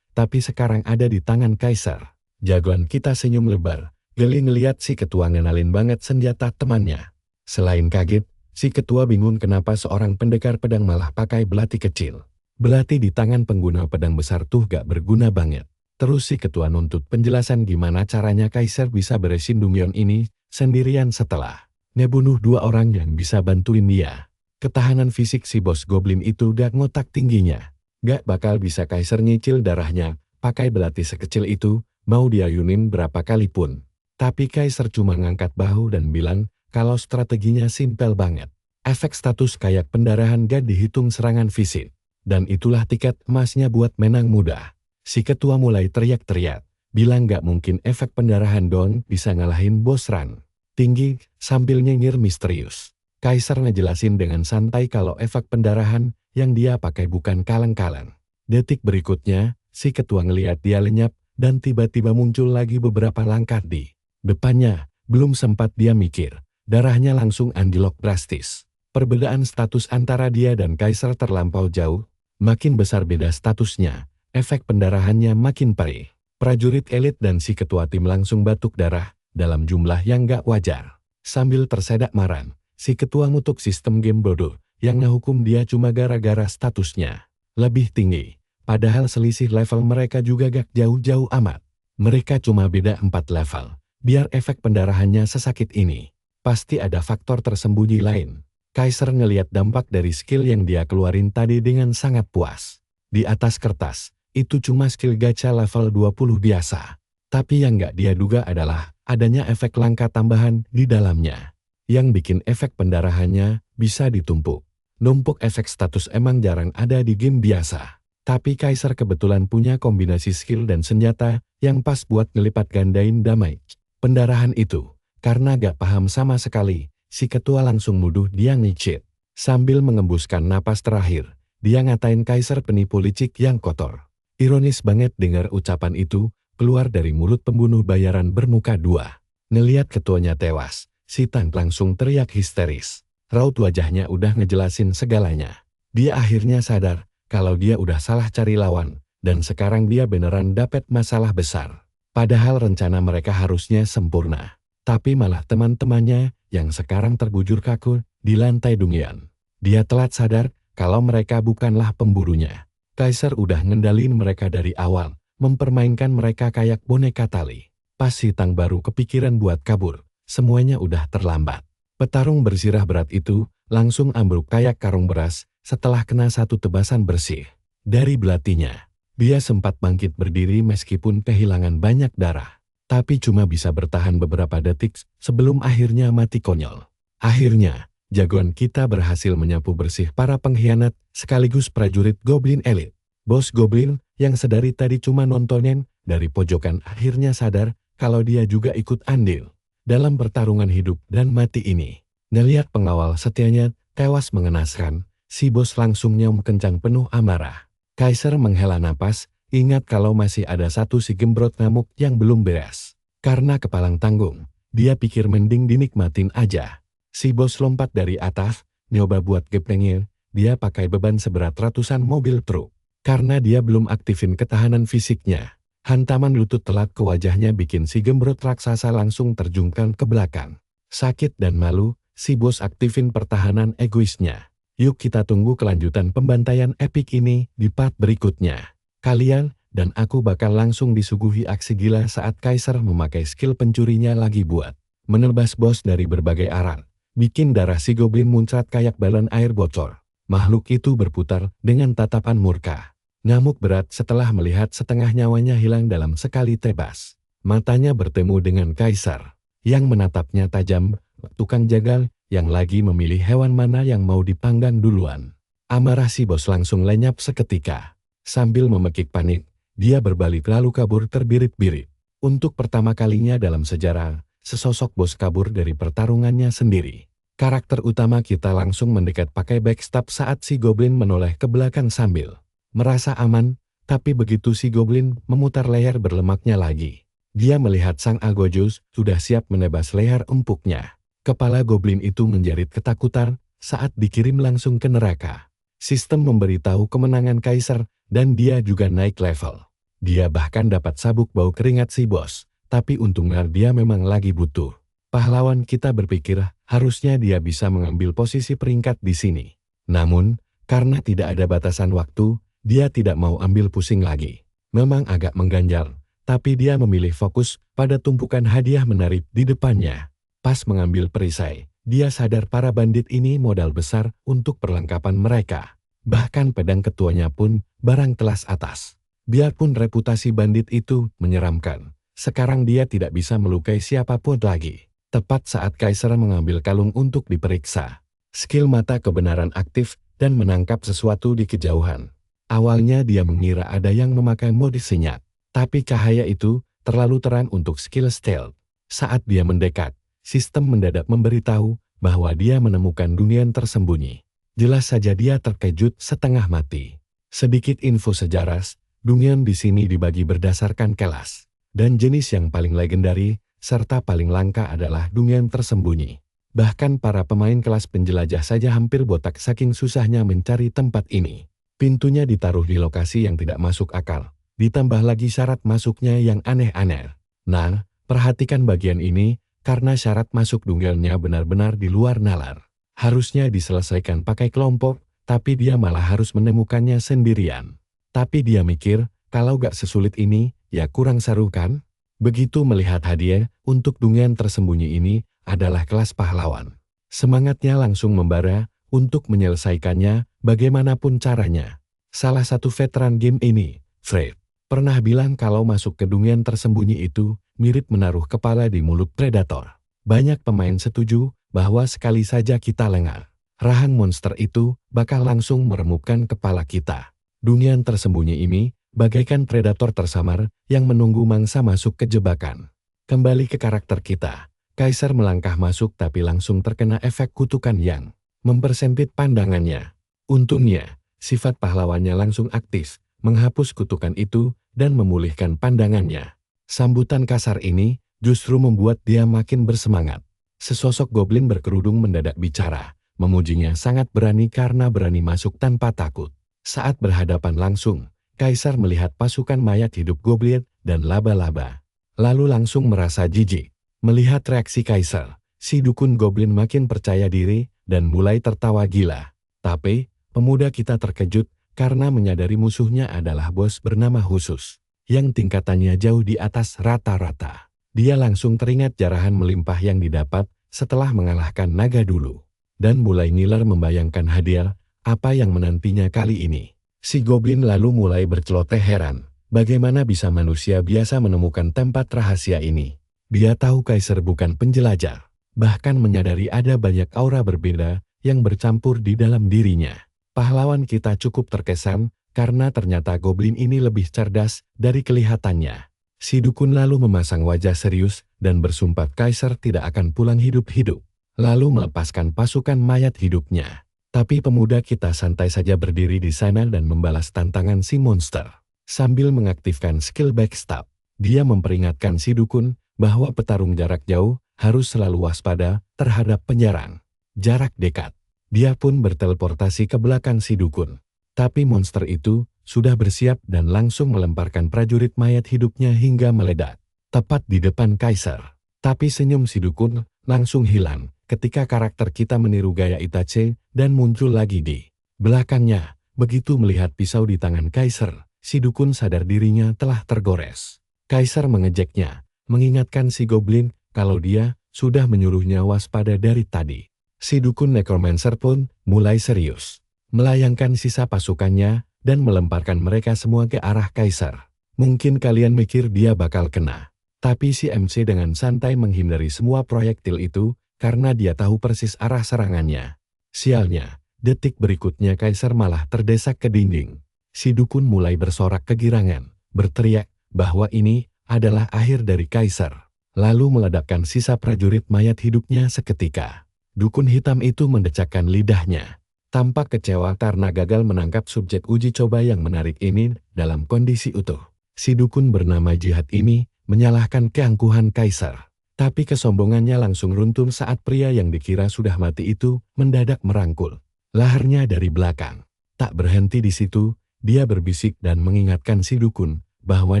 tapi sekarang ada di tangan Kaiser. Jagoan kita senyum lebar. Geli ngeliat si ketua ngenalin banget senjata temannya. Selain kaget, si ketua bingung kenapa seorang pendekar pedang malah pakai belati kecil. Belati di tangan pengguna pedang besar tuh gak berguna banget. Terus si ketua nuntut penjelasan gimana caranya Kaiser bisa beresin Dumyeon ini sendirian setelah ngebunuh 2 orang yang bisa bantuin dia. Ketahanan fisik si bos goblin itu gak ngotak tingginya. Gak bakal bisa Kaiser nyicil darahnya pakai belati sekecil itu, mau diayunin berapa kali pun. Tapi Kaiser cuma ngangkat bahu dan bilang kalau strateginya simpel banget. Efek status kayak pendarahan gak dihitung serangan fisik. Dan itulah tiket emasnya buat menang mudah. Si ketua mulai teriak-teriak, bilang gak mungkin efek pendarahan doang bisa ngalahin bos Ran tinggi sambil nyengir misterius. Kaiser ngejelasin dengan santai kalau efek pendarahan yang dia pakai bukan kaleng-kaleng. Detik berikutnya, si ketua ngeliat dia lenyap dan tiba-tiba muncul lagi beberapa langkah di depannya. Belum sempat dia mikir, darahnya langsung anjlok drastis. Perbedaan status antara dia dan Kaiser terlampau jauh. Makin besar beda statusnya, efek pendarahannya makin perih. Prajurit elit dan si ketua tim langsung batuk darah dalam jumlah yang gak wajar. Sambil tersedak marah, si ketua ngutuk sistem game bodoh yang ngehukum dia cuma gara-gara statusnya lebih tinggi. Padahal selisih level mereka juga gak jauh-jauh amat. Mereka cuma beda 4 level. Biar efek pendarahannya sesakit ini, pasti ada faktor tersembunyi lain. Kaiser ngeliat dampak dari skill yang dia keluarin tadi dengan sangat puas. Di atas kertas, itu cuma skill gacha level 20 biasa. Tapi yang gak dia duga adalah adanya efek langka tambahan di dalamnya. Yang bikin efek pendarahannya bisa ditumpuk. Numpuk efek status emang jarang ada di game biasa. Tapi Kaiser kebetulan punya kombinasi skill dan senjata yang pas buat ngelipat gandain damage pendarahan itu. Karena gak paham sama sekali, si ketua langsung nuduh dia nge-cheat. Sambil mengembuskan napas terakhir, dia ngatain Kaiser penipu licik yang kotor. Ironis banget dengar ucapan itu keluar dari mulut pembunuh bayaran bermuka 2. Ngeliat ketuanya tewas, si Tang langsung teriak histeris. Raut wajahnya udah ngejelasin segalanya. Dia akhirnya sadar kalau dia udah salah cari lawan, dan sekarang dia beneran dapet masalah besar. Padahal rencana mereka harusnya sempurna. Tapi malah teman-temannya yang sekarang terbujur kaku di lantai Dumyeon. Dia telat sadar kalau mereka bukanlah pemburunya. Kaiser udah ngendalin mereka dari awal, mempermainkan mereka kayak boneka tali. Pas si Tang baru kepikiran buat kabur, semuanya udah terlambat. Petarung bersirah berat itu langsung ambruk kayak karung beras setelah kena satu tebasan bersih dari belatinya. Dia sempat bangkit berdiri meskipun kehilangan banyak darah. Tapi cuma bisa bertahan beberapa detik sebelum akhirnya mati konyol. Akhirnya, jagoan kita berhasil menyapu bersih para pengkhianat sekaligus prajurit Goblin elit. Bos Goblin yang sedari tadi cuma nontonin dari pojokan akhirnya sadar kalau dia juga ikut andil dalam pertarungan hidup dan mati ini. Ngeliat pengawal setianya tewas mengenaskan, si bos langsung nyaum kencang penuh amarah. Kaiser menghela napas, ingat kalau masih ada satu si gembrot ngamuk yang belum beres. Karena kepalang tanggung, dia pikir mending dinikmatin aja. Si bos lompat dari atas, nyoba buat gepengin, dia pakai beban seberat ratusan mobil truk. Karena dia belum aktifin ketahanan fisiknya, hantaman lutut telat ke wajahnya bikin si gembrot raksasa langsung terjungkal ke belakang. Sakit dan malu, si bos aktifin pertahanan egoisnya. Yuk kita tunggu kelanjutan pembantaian epik ini di part berikutnya. Kalian dan aku bakal langsung disuguhi aksi gila saat Kaiser memakai skill pencurinya lagi buat menebas bos dari berbagai arah. Bikin darah si goblin muncrat kayak balon air bocor. Makhluk itu berputar dengan tatapan murka. Ngamuk berat setelah melihat setengah nyawanya hilang dalam sekali tebas. Matanya bertemu dengan Kaiser yang menatapnya tajam, tukang jagal yang lagi memilih hewan mana yang mau dipanggang duluan. Amarah si bos langsung lenyap seketika. Sambil memekik panik, dia berbalik lalu kabur terbirit-birit. Untuk pertama kalinya dalam sejarah, sesosok bos kabur dari pertarungannya sendiri. Karakter utama kita langsung mendekat pakai backstab saat si goblin menoleh ke belakang sambil merasa aman, tapi begitu si goblin memutar leher berlemaknya lagi, dia melihat sang Algojo sudah siap menebas leher empuknya. Kepala goblin itu menjerit ketakutan saat dikirim langsung ke neraka. Sistem memberitahu kemenangan Kaisar dan dia juga naik level. Dia bahkan dapat sabuk bau keringat si bos, tapi untungnya dia memang lagi butuh. Pahlawan kita berpikir harusnya dia bisa mengambil posisi peringkat di sini. Namun, karena tidak ada batasan waktu, dia tidak mau ambil pusing lagi. Memang agak mengganjal, tapi dia memilih fokus pada tumpukan hadiah menarik di depannya. Pas mengambil perisai, dia sadar para bandit ini modal besar untuk perlengkapan mereka. Bahkan pedang ketuanya pun barang kelas atas. Biarpun reputasi bandit itu menyeramkan, sekarang dia tidak bisa melukai siapapun lagi. Tepat saat Kaisar mengambil kalung untuk diperiksa, skill mata kebenaran aktif dan menangkap sesuatu di kejauhan. Awalnya dia mengira ada yang memakai mode senyap, tapi cahaya itu terlalu terang untuk skill stealth. Saat dia mendekat, sistem mendadak memberitahu bahwa dia menemukan dunia tersembunyi. Jelas saja dia terkejut setengah mati. Sedikit info sejarah, dunia di sini dibagi berdasarkan kelas, dan jenis yang paling legendari serta paling langka adalah dunia tersembunyi. Bahkan para pemain kelas penjelajah saja hampir botak saking susahnya mencari tempat ini. Pintunya ditaruh di lokasi yang tidak masuk akal, ditambah lagi syarat masuknya yang aneh-aneh. Nah, perhatikan bagian ini, karena syarat masuk dungeonnya benar-benar di luar nalar. Harusnya diselesaikan pakai kelompok, tapi dia malah harus menemukannya sendirian. Tapi dia mikir, kalau gak sesulit ini, ya kurang seru kan? Begitu melihat hadiah untuk dungeon tersembunyi ini adalah kelas pahlawan. Semangatnya langsung membara untuk menyelesaikannya bagaimanapun caranya. Salah satu veteran game ini, Fred, pernah bilang kalau masuk ke dungeon tersembunyi itu mirip menaruh kepala di mulut predator. Banyak pemain setuju bahwa sekali saja kita lengah, rahang monster itu bakal langsung meremukkan kepala kita. Dungeon tersembunyi ini bagaikan predator tersamar yang menunggu mangsa masuk ke jebakan. Kembali ke karakter kita, Kaisar melangkah masuk tapi langsung terkena efek kutukan yang mempersempit pandangannya. Untungnya, sifat pahlawannya langsung aktif, menghapus kutukan itu dan memulihkan pandangannya. Sambutan kasar ini justru membuat dia makin bersemangat. Sesosok goblin berkerudung mendadak bicara, memujinya sangat berani karena berani masuk tanpa takut. Saat berhadapan langsung, Kaisar melihat pasukan mayat hidup goblin dan laba-laba. Lalu langsung merasa jijik. Melihat reaksi Kaisar, si dukun goblin makin percaya diri dan mulai tertawa gila. Tapi, pemuda kita terkejut karena menyadari musuhnya adalah bos bernama khusus, yang tingkatannya jauh di atas rata-rata. Dia langsung teringat jarahan melimpah yang didapat setelah mengalahkan naga dulu, dan mulai ngiler membayangkan hadiah apa yang menantinya kali ini. Si goblin lalu mulai berceloteh heran, bagaimana bisa manusia biasa menemukan tempat rahasia ini. Dia tahu Kaisar bukan penjelajah, bahkan menyadari ada banyak aura berbeda yang bercampur di dalam dirinya. Pahlawan kita cukup terkesan karena ternyata goblin ini lebih cerdas dari kelihatannya. Si dukun lalu memasang wajah serius dan bersumpah Kaisar tidak akan pulang hidup-hidup, lalu melepaskan pasukan mayat hidupnya. Tapi pemuda kita santai saja berdiri di sana dan membalas tantangan si monster. Sambil mengaktifkan skill backstab, dia memperingatkan si dukun bahwa petarung jarak jauh harus selalu waspada terhadap penyerang jarak dekat. Dia pun berteleportasi ke belakang si dukun. Tapi monster itu sudah bersiap dan langsung melemparkan prajurit mayat hidupnya hingga meledak, tepat di depan Kaisar. Tapi senyum si dukun langsung hilang ketika karakter kita meniru gaya Itachi dan muncul lagi di belakangnya. Begitu melihat pisau di tangan Kaisar, si dukun sadar dirinya telah tergores. Kaisar mengejeknya, mengingatkan si goblin kalau dia sudah menyuruhnya waspada dari tadi. Si dukun necromancer pun mulai serius, melayangkan sisa pasukannya dan melemparkan mereka semua ke arah Kaisar. Mungkin kalian mikir dia bakal kena, tapi si MC dengan santai menghindari semua proyektil itu karena dia tahu persis arah serangannya. Sialnya, detik berikutnya Kaisar malah terdesak ke dinding. Si dukun mulai bersorak kegirangan, berteriak bahwa ini adalah akhir dari Kaisar. lalu meledakkan sisa prajurit mayat hidupnya seketika. Dukun hitam itu mendecakkan lidahnya. Tampak kecewa karena gagal menangkap subjek uji coba yang menarik ini dalam kondisi utuh. Si dukun bernama Jihad ini menyalahkan keangkuhan kaisar. Tapi kesombongannya langsung runtuh saat pria yang dikira sudah mati itu mendadak merangkul lehernya dari belakang. Tak berhenti di situ, dia berbisik dan mengingatkan si dukun bahwa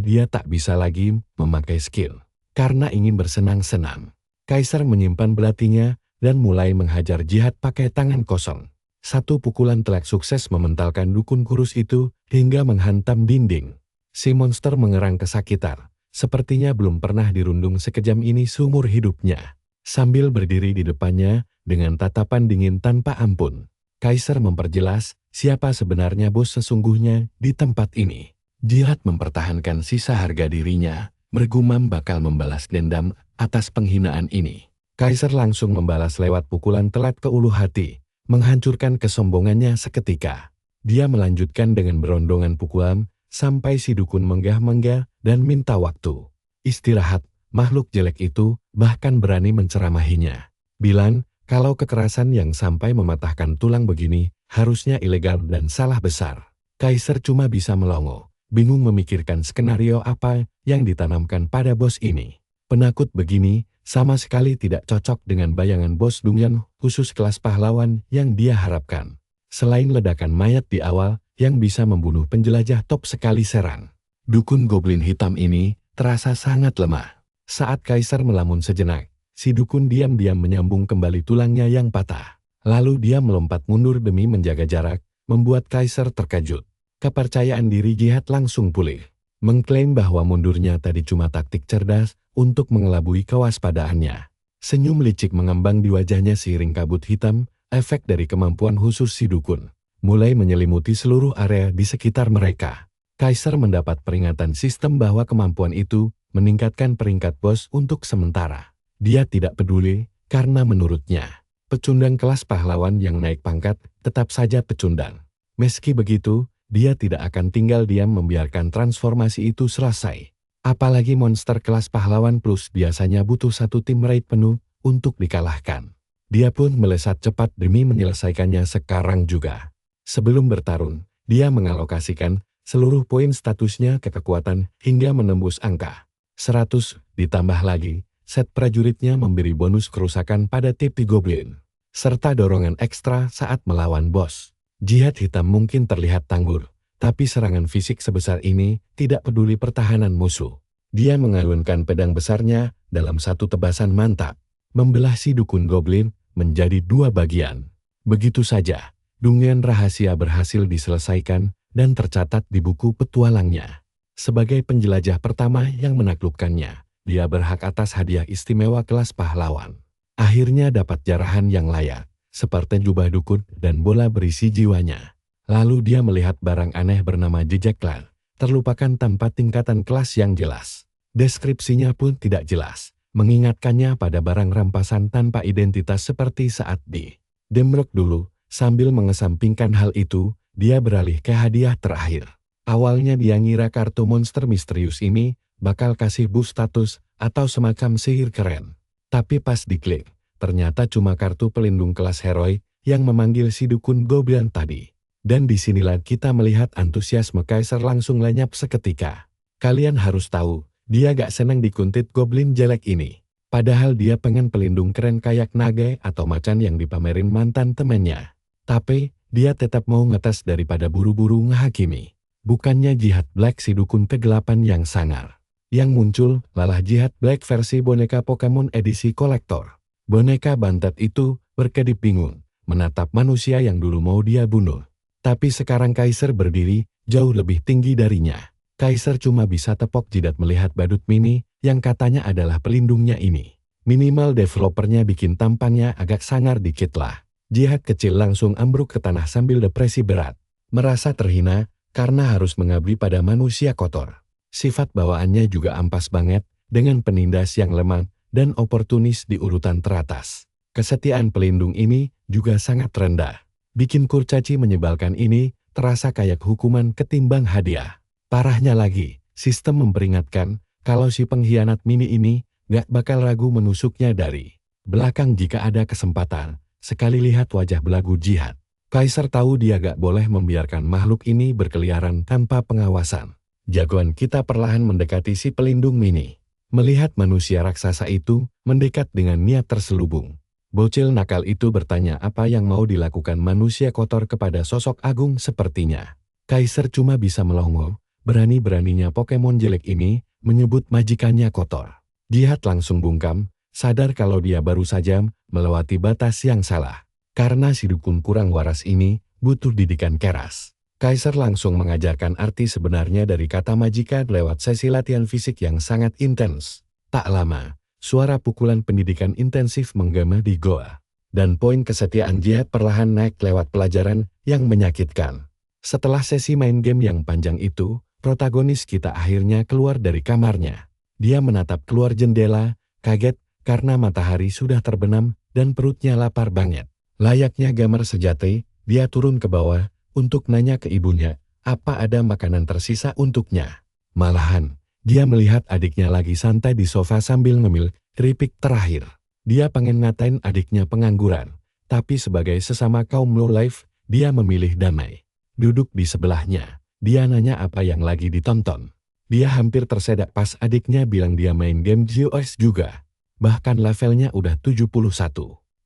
dia tak bisa lagi memakai skill. Karena ingin bersenang-senang, kaisar menyimpan belatinya dan mulai menghajar Jihad pakai tangan kosong. Satu pukulan telak sukses mementalkan dukun kurus itu hingga menghantam dinding. Si monster mengerang kesakitan. Sepertinya belum pernah dirundung sekejam ini seumur hidupnya. Sambil berdiri di depannya dengan tatapan dingin tanpa ampun, kaisar memperjelas siapa sebenarnya bos sesungguhnya di tempat ini. Jihad mempertahankan sisa harga dirinya, bergumam bakal membalas dendam atas penghinaan ini. Kaisar langsung membalas lewat pukulan telat ke ulu hati, menghancurkan kesombongannya seketika. Dia melanjutkan dengan berondongan pukulan, sampai si dukun menggah-menggah dan minta waktu. Istirahat, makhluk jelek itu bahkan berani menceramahinya. Bilang, kalau kekerasan yang sampai mematahkan tulang begini, harusnya ilegal dan salah besar. Kaisar cuma bisa melongo, bingung memikirkan skenario apa yang ditanamkan pada bos ini. Penakut begini, sama sekali tidak cocok dengan bayangan bos Dungyan khusus kelas pahlawan yang dia harapkan. Selain ledakan mayat di awal, yang bisa membunuh penjelajah top sekali serang. Dukun goblin hitam ini terasa sangat lemah. Saat kaisar melamun sejenak, si dukun diam-diam menyambung kembali tulangnya yang patah. Lalu dia melompat mundur demi menjaga jarak, membuat kaisar terkejut. Kepercayaan diri Jihad langsung pulih. Mengklaim bahwa mundurnya tadi cuma taktik cerdas untuk mengelabui kewaspadaannya. Senyum licik mengembang di wajahnya seiring kabut hitam, efek dari kemampuan khusus si dukun mulai menyelimuti seluruh area di sekitar mereka. Kaisar mendapat peringatan sistem bahwa kemampuan itu meningkatkan peringkat bos untuk sementara. Dia tidak peduli, karena menurutnya, pecundang kelas pahlawan yang naik pangkat tetap saja pecundang. Meski begitu, dia tidak akan tinggal diam membiarkan transformasi itu selesai. Apalagi monster kelas pahlawan plus biasanya butuh satu tim raid penuh untuk dikalahkan. Dia pun melesat cepat demi menyelesaikannya sekarang juga. Sebelum bertarung, dia mengalokasikan seluruh poin statusnya ke kekuatan hingga menembus angka 100, ditambah lagi, set prajuritnya memberi bonus kerusakan pada tipi goblin, serta dorongan ekstra saat melawan bos. Jihad hitam mungkin terlihat tangguh, tapi serangan fisik sebesar ini tidak peduli pertahanan musuh. Dia mengayunkan pedang besarnya dalam satu tebasan mantap, membelah si dukun goblin menjadi dua bagian. Begitu saja. Dungyan rahasia berhasil diselesaikan dan tercatat di buku petualangnya. Sebagai penjelajah pertama yang menaklukkannya, dia berhak atas hadiah istimewa kelas pahlawan. Akhirnya dapat jarahan yang layak, seperti jubah dukun dan bola berisi jiwanya. Lalu dia melihat barang aneh bernama jejak klan, terlupakan tanpa tingkatan kelas yang jelas. Deskripsinya pun tidak jelas, mengingatkannya pada barang rampasan tanpa identitas seperti saat di Demrok dulu. Sambil mengesampingkan hal itu, dia beralih ke hadiah terakhir. Awalnya dia ngira kartu monster misterius ini bakal kasih boost status atau semacam sihir keren. Tapi pas diklik, ternyata cuma kartu pelindung kelas heroi yang memanggil si dukun goblin tadi. Dan disinilah kita melihat antusiasme kaisar langsung lenyap seketika. Kalian harus tahu, dia gak senang dikuntit goblin jelek ini. Padahal dia pengen pelindung keren kayak naga atau macan yang dipamerin mantan temannya. Tapi, dia tetap mau ngetes daripada buru-buru ngehakimi. Bukannya Jihad Black si dukun kegelapan yang sangar. Yang muncul malah Jihad Black versi boneka Pokemon edisi kolektor. Boneka bantet itu berkedip bingung, menatap manusia yang dulu mau dia bunuh. Tapi sekarang Kaisar berdiri jauh lebih tinggi darinya. Kaisar cuma bisa tepok jidat melihat badut mini yang katanya adalah pelindungnya ini. Minimal developernya bikin tampangnya agak sangar dikit lah. Jihad kecil langsung ambruk ke tanah sambil depresi berat. Merasa terhina karena harus mengabdi pada manusia kotor. Sifat bawaannya juga ampas banget dengan penindas yang lemah dan oportunis di urutan teratas. Kesetiaan pelindung ini juga sangat rendah. Bikin kurcaci menyebalkan ini terasa kayak hukuman ketimbang hadiah. Parahnya lagi, sistem memperingatkan kalau si pengkhianat mini ini gak bakal ragu menusuknya dari belakang jika ada kesempatan. Sekali lihat wajah belagu Jihad, Kaisar tahu dia gak boleh membiarkan makhluk ini berkeliaran tanpa pengawasan. Jagoan kita perlahan mendekati si pelindung mini. Melihat manusia raksasa itu mendekat dengan niat terselubung, bocil nakal itu bertanya apa yang mau dilakukan manusia kotor kepada sosok agung sepertinya. Kaisar cuma bisa melongo, berani-beraninya Pokemon jelek ini menyebut majikannya kotor. Jihad langsung bungkam, sadar kalau dia baru saja melewati batas yang salah. Karena si dukun kurang waras ini butuh didikan keras. Kaisar langsung mengajarkan arti sebenarnya dari kata majikan lewat sesi latihan fisik yang sangat intens. Tak lama, suara pukulan pendidikan intensif menggema di goa. Dan poin kesetiaan Jihad perlahan naik lewat pelajaran yang menyakitkan. Setelah sesi main game yang panjang itu, protagonis kita akhirnya keluar dari kamarnya. Dia menatap keluar jendela, kaget karena matahari sudah terbenam dan perutnya lapar banget. Layaknya gamer sejati, dia turun ke bawah untuk nanya ke ibunya, apa ada makanan tersisa untuknya. Malahan, dia melihat adiknya lagi santai di sofa sambil ngemil keripik terakhir. Dia pengen ngatain adiknya pengangguran, tapi sebagai sesama kaum low life, dia memilih damai. Duduk di sebelahnya, dia nanya apa yang lagi ditonton. Dia hampir tersedak pas adiknya bilang dia main game JOS juga. Bahkan levelnya udah 71.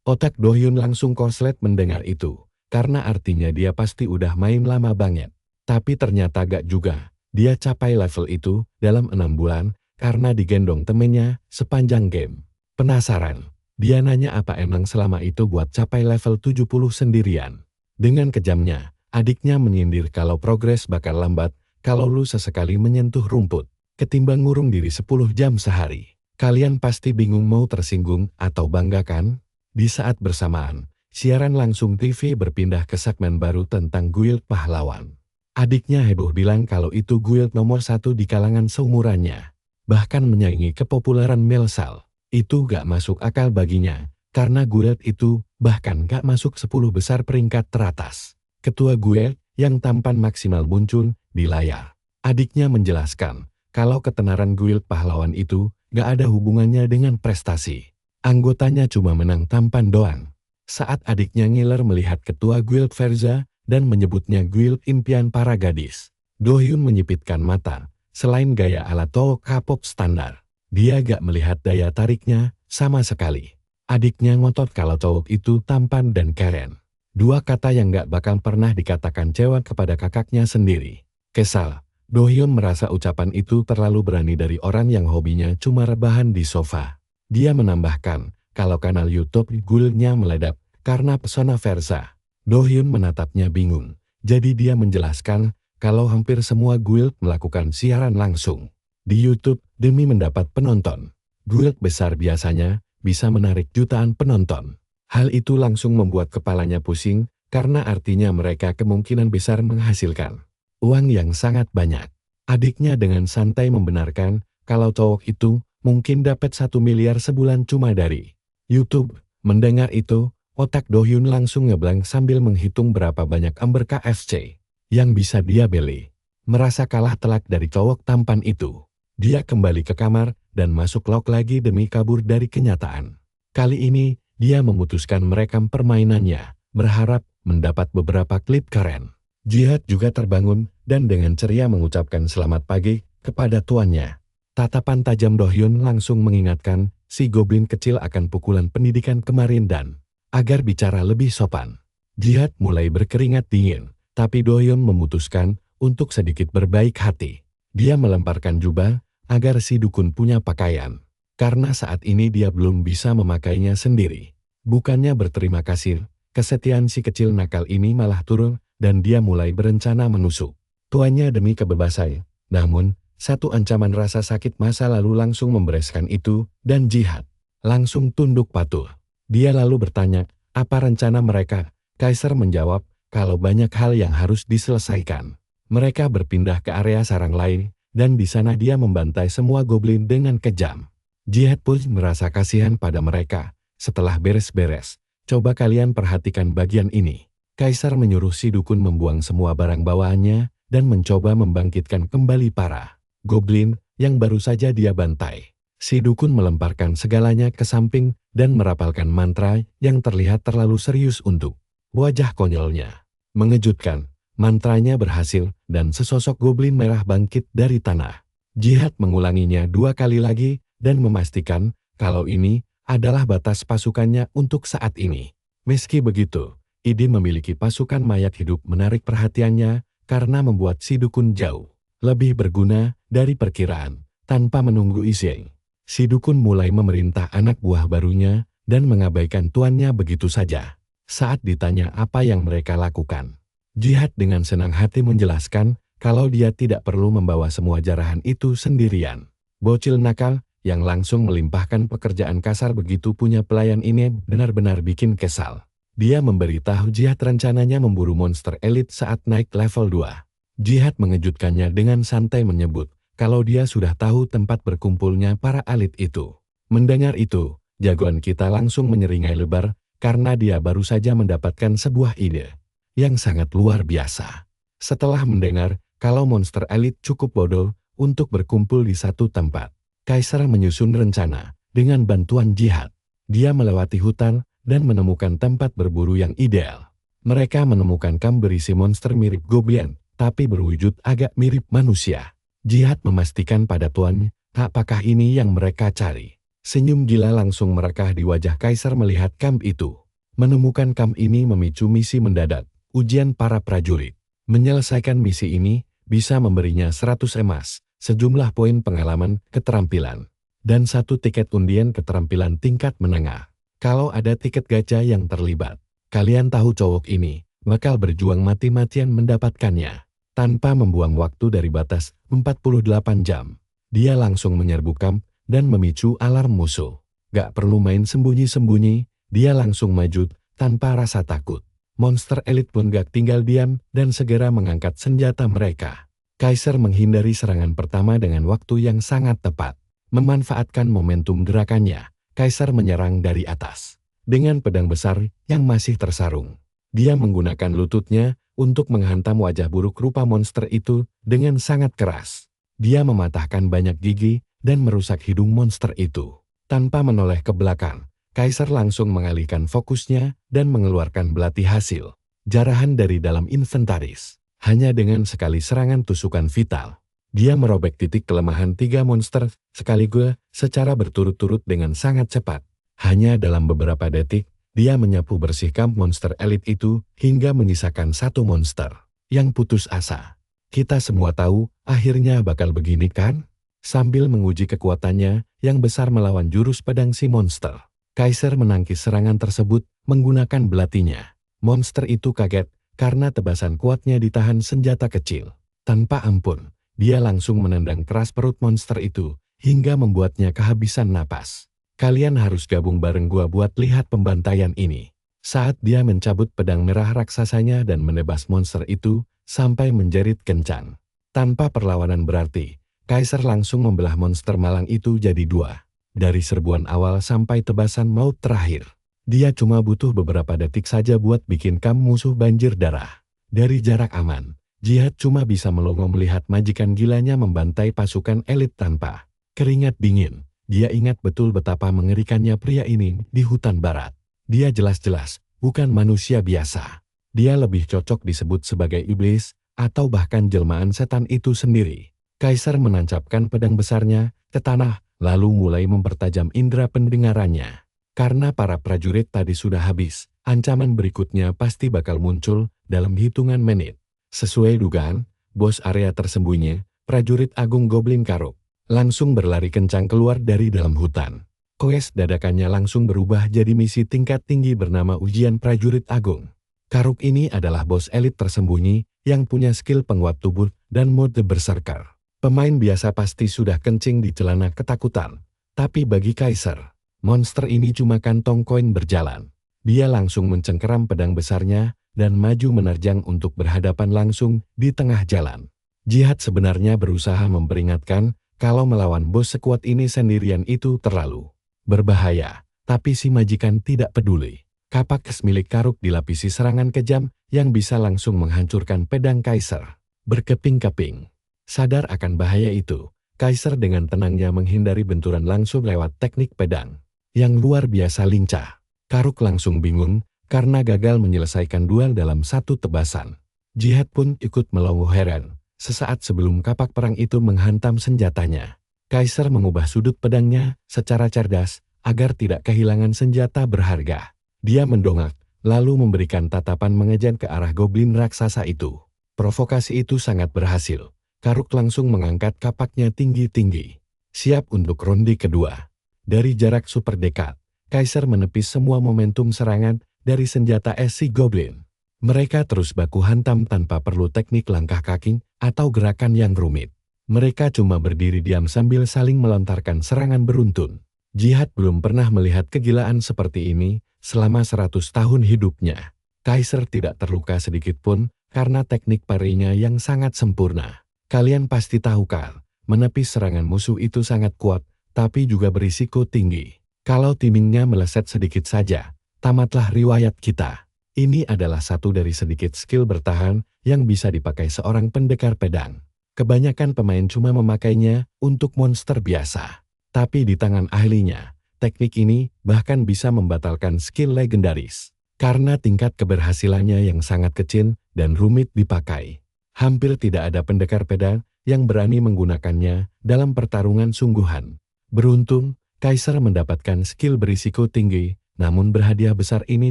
Otak Do-hyun langsung koslet mendengar itu, karena artinya dia pasti udah main lama banget. Tapi ternyata gak juga, dia capai level itu dalam 6 bulan, karena digendong temennya sepanjang game. Penasaran, dia nanya apa emang selama itu buat capai level 70 sendirian. Dengan kejamnya, adiknya menyindir kalau progres bakal lambat, kalau lu sesekali menyentuh rumput, ketimbang ngurung diri 10 jam sehari. Kalian pasti bingung mau tersinggung atau bangga kan? Di saat bersamaan, siaran langsung TV berpindah ke segmen baru tentang guild pahlawan. Adiknya heboh bilang kalau itu guild nomor 1 di kalangan seumurannya. Bahkan menyaingi kepopuleran Melsal. Itu gak masuk akal baginya, karena guild itu bahkan gak masuk 10 besar peringkat teratas. Ketua guild yang tampan maksimal muncul di layar. Adiknya menjelaskan, kalau ketenaran guild pahlawan itu gak ada hubungannya dengan prestasi. Anggotanya cuma menang tampan doang. Saat adiknya ngiler melihat ketua guild Verza dan menyebutnya guild impian para gadis, Do-hyun menyipitkan mata. Selain gaya ala cowok K-pop standar, dia gak melihat daya tariknya sama sekali. Adiknya ngotot kalau cowok itu tampan dan keren. Dua kata yang gak bakal pernah dikatakan cewek kepada kakaknya sendiri. Kesal, Do-hyun merasa ucapan itu terlalu berani dari orang yang hobinya cuma rebahan di sofa. Dia menambahkan, kalau kanal YouTube guildnya meledak karena pesona Verza. Do-hyun menatapnya bingung, jadi dia menjelaskan kalau hampir semua guild melakukan siaran langsung di YouTube demi mendapat penonton. Guild besar biasanya bisa menarik jutaan penonton. Hal itu langsung membuat kepalanya pusing, karena artinya mereka kemungkinan besar menghasilkan uang yang sangat banyak. Adiknya dengan santai membenarkan, kalau cowok itu mungkin dapat 1 miliar sebulan cuma dari YouTube. Mendengar itu, otak Do-hyun langsung ngeblank sambil menghitung berapa banyak ember KFC yang bisa dia beli. Merasa kalah telak dari cowok tampan itu, dia kembali ke kamar dan masuk lock lagi demi kabur dari kenyataan. Kali ini, dia memutuskan merekam permainannya, berharap mendapat beberapa klip keren. Jihad juga terbangun dan dengan ceria mengucapkan selamat pagi kepada tuannya. Tatapan tajam Do-hyun langsung mengingatkan si goblin kecil akan pukulan pendidikan kemarin dan agar bicara lebih sopan. Jihad mulai berkeringat dingin, tapi Do-hyun memutuskan untuk sedikit berbaik hati. Dia melemparkan jubah agar si dukun punya pakaian. Karena saat ini dia belum bisa memakainya sendiri. Bukannya berterima kasih, kesetiaan si kecil nakal ini malah turun dan dia mulai berencana menusuk tuannya demi kebebasan. Namun, satu ancaman rasa sakit masa lalu langsung membereskan itu dan Jihad langsung tunduk patuh. Dia lalu bertanya, apa rencana mereka? Kaisar menjawab, kalau banyak hal yang harus diselesaikan. Mereka berpindah ke area sarang lain dan di sana dia membantai semua goblin dengan kejam. Jihad pun merasa kasihan pada mereka. Setelah beres-beres, coba kalian perhatikan bagian ini. Kaisar menyuruh si dukun membuang semua barang bawaannya dan mencoba membangkitkan kembali para goblin yang baru saja dia bantai. Si dukun melemparkan segalanya ke samping dan merapalkan mantra yang terlihat terlalu serius untuk wajah konyolnya. Mengejutkan, mantranya berhasil dan sesosok goblin merah bangkit dari tanah. Jihad mengulanginya 2 kali lagi dan memastikan kalau ini adalah batas pasukannya untuk saat ini. Meski begitu, Idi memiliki pasukan mayat hidup menarik perhatiannya karena membuat si dukun jauh lebih berguna dari perkiraan. Tanpa menunggu Iseng, si dukun mulai memerintah anak buah barunya dan mengabaikan tuannya begitu saja. Saat ditanya apa yang mereka lakukan, Jihad dengan senang hati menjelaskan kalau dia tidak perlu membawa semua jarahan itu sendirian. Bocil nakal yang langsung melimpahkan pekerjaan kasar begitu punya pelayan ini benar-benar bikin kesal. Dia memberitahu Jihad rencananya memburu monster elit saat naik level 2. Jihad mengejutkannya dengan santai menyebut kalau dia sudah tahu tempat berkumpulnya para elit itu. Mendengar itu, jagoan kita langsung menyeringai lebar karena dia baru saja mendapatkan sebuah ide yang sangat luar biasa. Setelah mendengar kalau monster elit cukup bodoh untuk berkumpul di satu tempat, Kaisar menyusun rencana dengan bantuan Jihad. Dia melewati hutan dan menemukan tempat berburu yang ideal. Mereka menemukan kamp berisi monster mirip goblin, tapi berwujud agak mirip manusia. Jihad memastikan pada tuannya, apakah ini yang mereka cari? Senyum gila langsung merekah di wajah Kaisar melihat kamp itu. Menemukan kamp ini memicu misi mendadak, ujian para prajurit. Menyelesaikan misi ini bisa memberinya 100 emas, sejumlah poin pengalaman keterampilan, dan 1 tiket undian keterampilan tingkat menengah. Kalau ada tiket gacha yang terlibat, kalian tahu cowok ini bakal berjuang mati-matian mendapatkannya. Tanpa membuang waktu dari batas 48 jam, dia langsung menyerbu kamp dan memicu alarm musuh. Gak perlu main sembunyi-sembunyi, dia langsung maju tanpa rasa takut. Monster elit pun gak tinggal diam dan segera mengangkat senjata mereka. Kaisar menghindari serangan pertama dengan waktu yang sangat tepat. Memanfaatkan momentum gerakannya, Kaisar menyerang dari atas. Dengan pedang besar yang masih tersarung, dia menggunakan lututnya untuk menghantam wajah buruk rupa monster itu dengan sangat keras. Dia mematahkan banyak gigi dan merusak hidung monster itu. Tanpa menoleh ke belakang, Kaisar langsung mengalihkan fokusnya dan mengeluarkan belati hasil jarahan dari dalam inventaris. Hanya dengan sekali serangan tusukan vital, dia merobek titik kelemahan 3 monster sekaligus secara berturut-turut dengan sangat cepat. Hanya dalam beberapa detik, dia menyapu bersih kamp monster elit itu hingga menyisakan 1 monster yang putus asa. Kita semua tahu akhirnya bakal begini kan? Sambil menguji kekuatannya yang besar melawan jurus pedang si monster, Kaisar menangkis serangan tersebut menggunakan belatinya. Monster itu kaget karena tebasan kuatnya ditahan senjata kecil. Tanpa ampun, dia langsung menendang keras perut monster itu hingga membuatnya kehabisan napas. Kalian harus gabung bareng gua buat lihat pembantaian ini. Saat dia mencabut pedang merah raksasanya dan menebas monster itu sampai menjerit kencang. Tanpa perlawanan berarti, Kaisar langsung membelah monster malang itu jadi 2. Dari serbuan awal sampai tebasan maut terakhir, dia cuma butuh beberapa detik saja buat bikin kamp musuh banjir darah. Dari jarak aman, Jihad cuma bisa melongo melihat majikan gilanya membantai pasukan elit tanpa keringat dingin. Dia ingat betul betapa mengerikannya pria ini di hutan barat. Dia jelas-jelas bukan manusia biasa. Dia lebih cocok disebut sebagai iblis atau bahkan jelmaan setan itu sendiri. Kaisar menancapkan pedang besarnya ke tanah, lalu mulai mempertajam indera pendengarannya. Karena para prajurit tadi sudah habis, ancaman berikutnya pasti bakal muncul dalam hitungan menit. Sesuai dugaan, bos area tersembunyi, prajurit agung Goblin Karuk, langsung berlari kencang keluar dari dalam hutan. Quest dadakannya langsung berubah jadi misi tingkat tinggi bernama Ujian Prajurit Agung. Karuk ini adalah bos elit tersembunyi yang punya skill penguat tubuh dan mode berserker. Pemain biasa pasti sudah kencing di celana ketakutan. Tapi bagi Kaisar, monster ini cuma kantong koin berjalan. Dia langsung mencengkeram pedang besarnya dan maju menerjang untuk berhadapan langsung di tengah jalan. Jihad sebenarnya berusaha memperingatkan kalau melawan bos sekuat ini sendirian itu terlalu berbahaya, tapi si majikan tidak peduli. Kapak es milik Karuk dilapisi serangan kejam yang bisa langsung menghancurkan pedang Kaisar. Berkeping-keping. Sadar akan bahaya itu, Kaiser dengan tenangnya menghindari benturan langsung lewat teknik pedang yang luar biasa lincah. Karuk langsung bingung karena gagal menyelesaikan duel dalam satu tebasan. Jihad pun ikut melongo heran. Sesaat sebelum kapak perang itu menghantam senjatanya, Kaiser mengubah sudut pedangnya secara cerdas agar tidak kehilangan senjata berharga. Dia mendongak, lalu memberikan tatapan mengejan ke arah goblin raksasa itu. Provokasi itu sangat berhasil. Karuk langsung mengangkat kapaknya tinggi-tinggi, siap untuk ronde kedua. Dari jarak super dekat, Kaiser menepis semua momentum serangan dari senjata es si goblin. Mereka terus baku hantam tanpa perlu teknik langkah kaki atau gerakan yang rumit. Mereka cuma berdiri diam sambil saling melontarkan serangan beruntun. Jihad belum pernah melihat kegilaan seperti ini selama 100 tahun hidupnya. Kaiser tidak terluka sedikit pun karena teknik parinya yang sangat sempurna. Kalian pasti tahu kan, menepis serangan musuh itu sangat kuat, tapi juga berisiko tinggi. Kalau timingnya meleset sedikit saja, tamatlah riwayat kita. Ini adalah satu dari sedikit skill bertahan yang bisa dipakai seorang pendekar pedang. Kebanyakan pemain cuma memakainya untuk monster biasa. Tapi di tangan ahlinya, teknik ini bahkan bisa membatalkan skill legendaris. Karena tingkat keberhasilannya yang sangat kecil dan rumit dipakai. Hampir tidak ada pendekar pedang yang berani menggunakannya dalam pertarungan sungguhan. Beruntung, Kaiser mendapatkan skill berisiko tinggi, namun berhadiah besar ini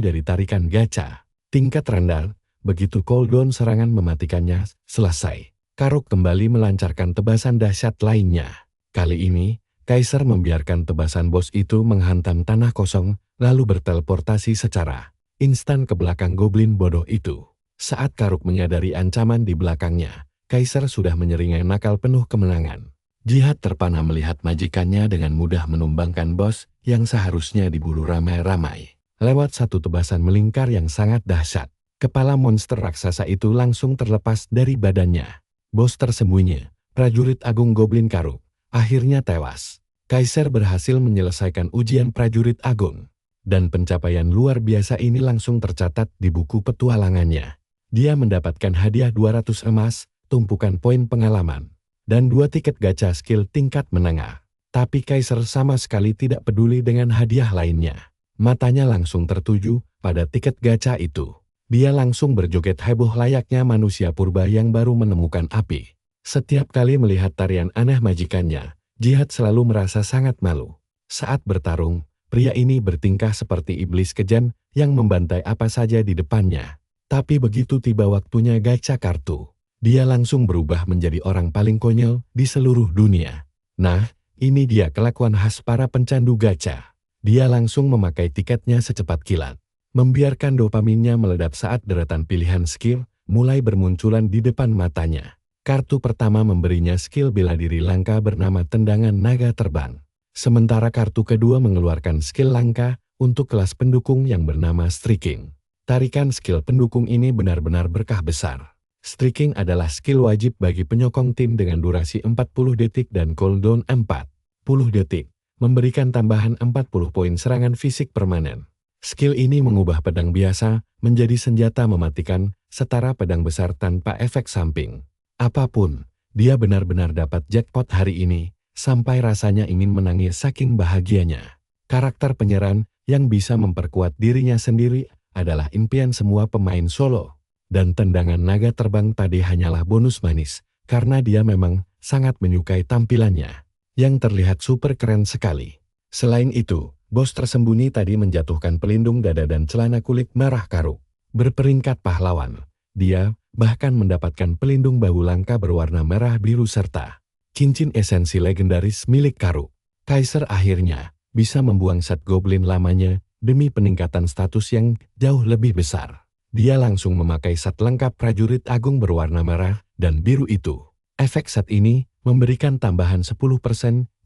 dari tarikan gacha. Tingkat rendah, begitu cooldown serangan mematikannya selesai. Karuk kembali melancarkan tebasan dahsyat lainnya. Kali ini, Kaiser membiarkan tebasan bos itu menghantam tanah kosong, lalu berteleportasi secara instan ke belakang goblin bodoh itu. Saat Karuk menyadari ancaman di belakangnya, Kaiser sudah menyeringai nakal penuh kemenangan. Jihad terpana melihat majikannya dengan mudah menumbangkan bos yang seharusnya diburu ramai-ramai. Lewat satu tebasan melingkar yang sangat dahsyat, kepala monster raksasa itu langsung terlepas dari badannya. Bos tersembunyi, prajurit agung goblin Karuk, akhirnya tewas. Kaiser berhasil menyelesaikan ujian prajurit agung. Dan pencapaian luar biasa ini langsung tercatat di buku petualangannya. Dia mendapatkan hadiah 200 emas, tumpukan poin pengalaman, dan 2 tiket gacha skill tingkat menengah. Tapi Kaiser sama sekali tidak peduli dengan hadiah lainnya. Matanya langsung tertuju pada tiket gacha itu. Dia langsung berjoget heboh layaknya manusia purba yang baru menemukan api. Setiap kali melihat tarian aneh majikannya, Jihad selalu merasa sangat malu. Saat bertarung, pria ini bertingkah seperti iblis kejam yang membantai apa saja di depannya. Tapi begitu tiba waktunya gacha kartu, dia langsung berubah menjadi orang paling konyol di seluruh dunia. Nah, ini dia kelakuan khas para pencandu gacha. Dia langsung memakai tiketnya secepat kilat, membiarkan dopaminnya meledak saat deretan pilihan skill mulai bermunculan di depan matanya. Kartu pertama memberinya skill bela diri langka bernama Tendangan Naga Terbang. Sementara kartu kedua mengeluarkan skill langka untuk kelas pendukung yang bernama Striking. Tarikan skill pendukung ini benar-benar berkah besar. Striking adalah skill wajib bagi penyokong tim dengan durasi 40 detik dan cooldown 40 detik, memberikan tambahan 40 poin serangan fisik permanen. Skill ini mengubah pedang biasa menjadi senjata mematikan setara pedang besar tanpa efek samping. Apapun, dia benar-benar dapat jackpot hari ini, sampai rasanya ingin menangis saking bahagianya. Karakter penyerang yang bisa memperkuat dirinya sendiri adalah impian semua pemain solo. Dan tendangan naga terbang tadi hanyalah bonus manis, karena dia memang sangat menyukai tampilannya, yang terlihat super keren sekali. Selain itu, bos tersembunyi tadi menjatuhkan pelindung dada dan celana kulit merah Karuk. Berperingkat pahlawan, dia bahkan mendapatkan pelindung bahu langka berwarna merah biru serta cincin esensi legendaris milik Karuk. Kaiser akhirnya bisa membuang set goblin lamanya demi peningkatan status yang jauh lebih besar. Dia langsung memakai set lengkap prajurit agung berwarna merah dan biru itu. Efek set ini memberikan tambahan 10%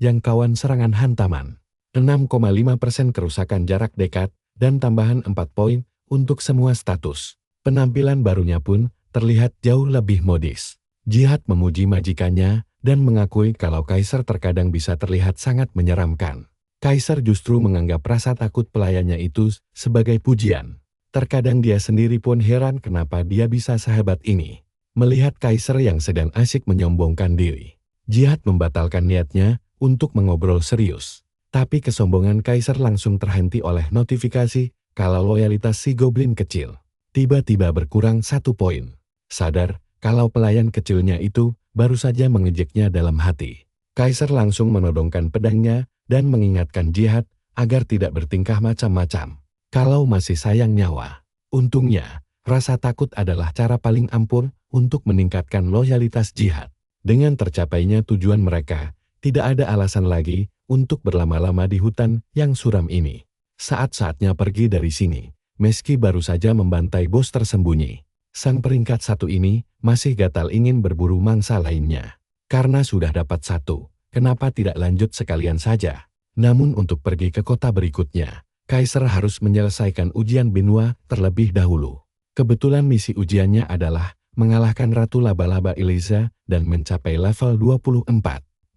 jangkauan serangan hantaman, 6,5% kerusakan jarak dekat, dan tambahan 4 poin untuk semua status. Penampilan barunya pun terlihat jauh lebih modis. Jihad memuji majikannya dan mengakui kalau Kaiser terkadang bisa terlihat sangat menyeramkan. Kaiser justru menganggap rasa takut pelayannya itu sebagai pujian. Terkadang dia sendiri pun heran kenapa dia bisa sehebat ini. Melihat Kaiser yang sedang asyik menyombongkan diri, Jihad membatalkan niatnya untuk mengobrol serius. Tapi kesombongan Kaiser langsung terhenti oleh notifikasi kalau loyalitas si goblin kecil tiba-tiba berkurang 1 poin. Sadar kalau pelayan kecilnya itu baru saja mengejeknya dalam hati. Kaiser langsung menodongkan pedangnya dan mengingatkan Jihad agar tidak bertingkah macam-macam. Kalau masih sayang nyawa. Untungnya, rasa takut adalah cara paling ampuh untuk meningkatkan loyalitas Jihad. Dengan tercapainya tujuan mereka, tidak ada alasan lagi untuk berlama-lama di hutan yang suram ini. Saat-saatnya pergi dari sini, meski baru saja membantai bos tersembunyi. Sang peringkat 1 ini masih gatal ingin berburu mangsa lainnya. Karena sudah dapat 1, kenapa tidak lanjut sekalian saja? Namun untuk pergi ke kota berikutnya, Kaiser harus menyelesaikan ujian Benua terlebih dahulu. Kebetulan misi ujiannya adalah mengalahkan Ratu Laba-Laba Eliza dan mencapai level 24.